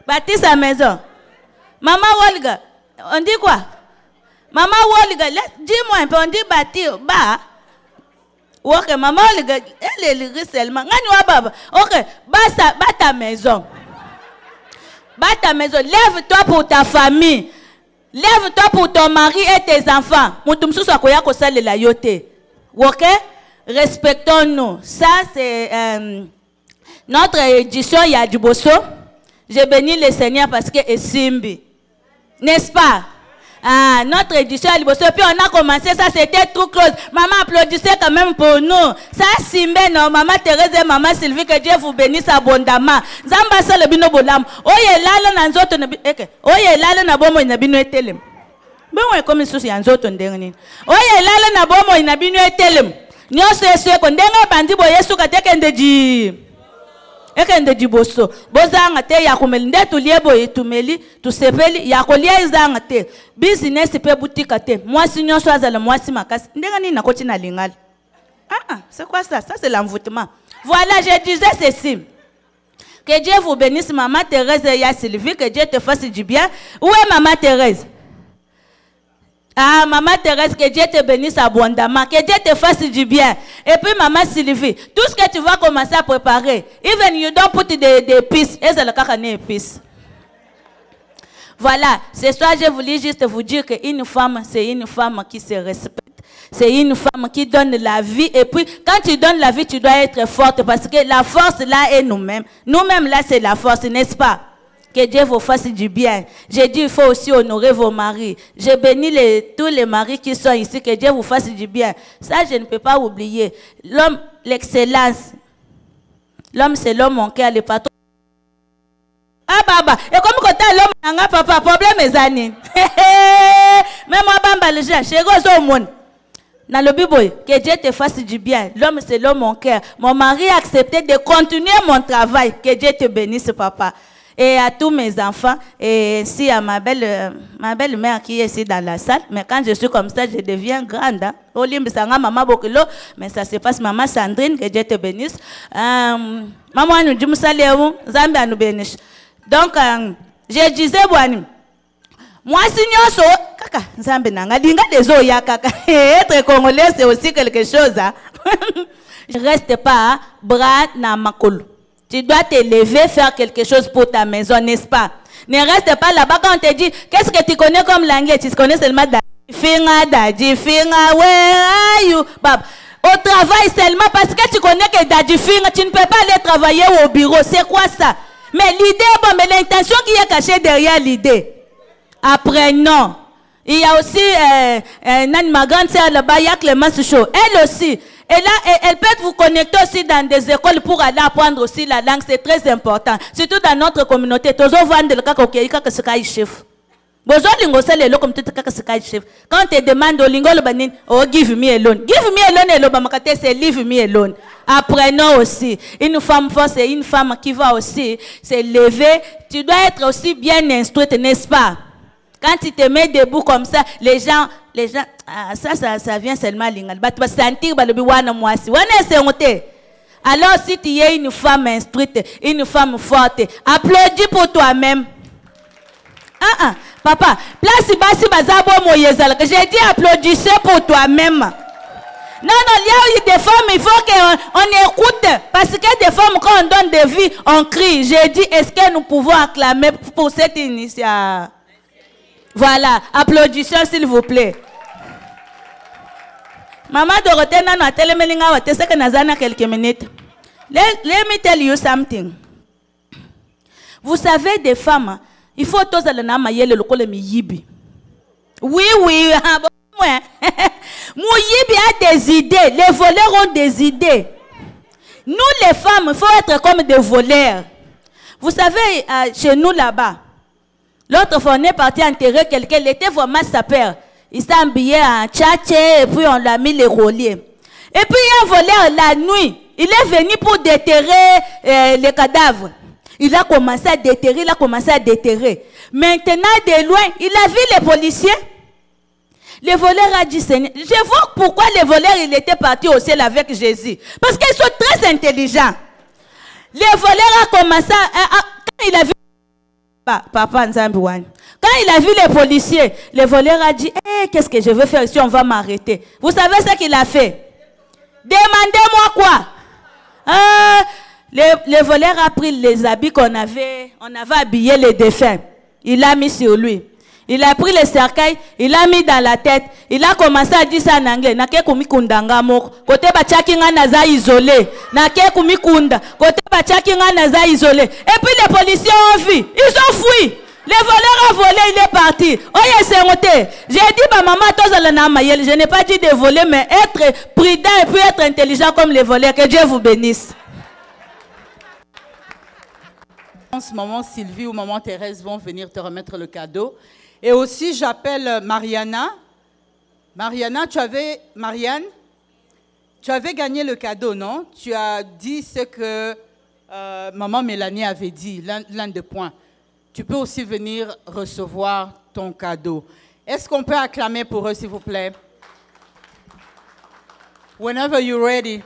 Bâtis sa maison. Maman Wolga, on dit quoi? Maman Wolga, dis-moi un peu, on dit bâtir, bah. Ok, maman Wolga, elle est le seulement. Ok, bâtis ta maison. Bâtis ta maison, lève-toi pour ta famille. Lève-toi pour ton mari et tes enfants. Moutoumsou Sakoya Kosale la yote. Ok? Respectons-nous. Ça, c'est notre édition Yadiboso. Je bénis le Seigneur parce que c'est Simbi. N'est-ce pas? Ah, notre édition Yadiboso. Puis on a commencé, ça c'était tout close. Maman applaudissait quand même pour nous. Ça, Simbe, non, maman Thérèse et maman Sylvie, que Dieu vous bénisse abondamment. Zamba sa le bino bolam. Oye lala nanzoto na oye lala na bomo na bino etelem. Ben comme souci anzoto ndengni. Oye lala na bomo na bino etelem. Nyoso eso ko ndenga bandi bo Yesu kateke ndeji. Eke ndeji boso. Bozanga te ya kumeli ndetu liebo itumeli tusepeli ya kolia izanga te. Business pe boutique te. Moi si nyoso azala moi si makasi. Ndenga ni nakoti na lingala. C'est quoi ça? Ça c'est l'envoûtement. Voilà, je disais ceci. Que Dieu vous bénisse, maman Thérèse et ya Sylvie, que Dieu te fasse du bien. Où est maman Thérèse? Ah, maman Thérèse, que Dieu te bénisse abondamment, que Dieu te fasse du bien. Et puis maman Sylvie, tout ce que tu vas commencer à préparer, even you don't put des épices, et c'est le cas qu'on est épices. Voilà, ce soir je voulais juste vous dire qu'une femme, c'est une femme qui se respecte. C'est une femme qui donne la vie. Et puis, quand tu donnes la vie, tu dois être forte. Parce que la force, là, est nous-mêmes. Nous-mêmes, là, c'est la force, n'est-ce pas? Que Dieu vous fasse du bien. J'ai dit, il faut aussi honorer vos maris. Je bénis tous les maris qui sont ici. Que Dieu vous fasse du bien. Ça, je ne peux pas oublier. L'homme, l'excellence. L'homme, c'est l'homme, mon cœur, le patron. Ah, baba. Et comme quand tu as l'homme, papa, problème, mes années. Mais moi, bamba, le gens, chez Rosa au monde. Dans le Bible, que Dieu te fasse du bien. L'homme, c'est l'homme, mon cœur. Mon mari a accepté de continuer mon travail. Que Dieu te bénisse, papa. Et à tous mes enfants, et ainsi à ma belle-mère qui est ici dans la salle. Mais quand je suis comme ça, je deviens grande. Hein? Olimbe Sanga, maman Bokilo, mais ça se passe, maman Sandrine, que Dieu te bénisse. Maman nous dit, Zambia nous bénisse. Donc, je disais, moi, signor, kaka, Zambia nanga, dinga des oya, kaka. Être congolais, c'est aussi quelque chose. Hein? Je ne reste pas, bras na makolo. Tu dois te lever, faire quelque chose pour ta maison, n'est-ce pas? Ne reste pas là-bas quand on te dit, qu'est-ce que tu connais comme langue? Tu connais seulement Daddy Finga, where are you? Au travail seulement parce que tu connais que Daddy Finga, tu ne peux pas aller travailler au bureau. C'est quoi ça? Mais l'idée, bon, mais l'intention qui est cachée derrière l'idée. Après, non. Il y a aussi ma grande sœur là-bas, il y a Clémence Chaud. Elle aussi. Et là, elle peut vous connecter aussi dans des écoles pour aller apprendre aussi la langue. C'est très important. Surtout dans notre communauté. Quand on te demande au lingo, oh, give me alone. Give me alone, c'est leave me alone. Apprenons aussi. Une femme forte, c'est une femme qui va aussi se lever. Tu dois être aussi bien instruite, n'est-ce pas? Quand tu te mets debout comme ça, les gens, ça vient seulement à l'ingal. Tu vas sentir que tu alors si tu es une femme instruite, une femme forte, applaudis pour toi-même. Papa, place basi bazabo moyezal. J'ai dit applaudissez pour toi-même. Non, il y a eu des femmes, il faut qu'on écoute. Parce que des femmes, quand on donne des vies, on crie. J'ai dit, est-ce que nous pouvons acclamer pour cette initiative? Voilà, applaudissons s'il vous plaît. Maman Dorothée, nous avons quelques minutes. Let me tell you something. Vous savez, des femmes, il faut tous aller dans le yibi. Oui. Mouyibi a des idées. Les voleurs ont des idées. Nous, les femmes, il faut être comme des voleurs. Vous savez, chez nous là-bas, l'autre fois, on est parti enterrer quelqu'un. Il était vraiment sapeur. Il s'est habillé en tchatché et puis on l'a mis les rouliers. Et puis, il y a un voleur la nuit. Il est venu pour déterrer les cadavres. Il a commencé à déterrer, Maintenant, de loin, il a vu les policiers. Le voleur a dit, Seigneur, je vois pourquoi les voleurs, il était parti au ciel avec Jésus. Parce qu'ils sont très intelligents. Le voleur a commencé quand il a vu... Papa Nzambouane. Quand il a vu les policiers, le voleur a dit, qu'est-ce que je veux faire ici, on va m'arrêter. Vous savez ce qu'il a fait? Demandez-moi quoi? Le voleur a pris les habits on avait habillé les défunts. Il l'a mis sur lui. Il a pris le cercueil, il l'a mis dans la tête. Il a commencé à dire ça en anglais. Nake kumikundanga moko. Kote bachaki nga naza isolé. Nake kumikunda. Kote bachaki nga naza isolé. Et puis les policiers ont vu. Ils ont fui. Le voleur a volé, il est parti. Oye sengote. J'ai dit bah maman tozalana mayel. Je n'ai pas dit de voler, mais être prudent et puis être intelligent comme les voleurs. Que Dieu vous bénisse. En ce moment, Sylvie ou maman Thérèse vont venir te remettre le cadeau. Et aussi, j'appelle Mariana. Mariana, Marianne, tu avais gagné le cadeau, non? Tu as dit ce que maman Mélanie avait dit, l'un des points. Tu peux aussi venir recevoir ton cadeau. Est-ce qu'on peut acclamer pour eux, s'il vous plaît? Whenever you're ready.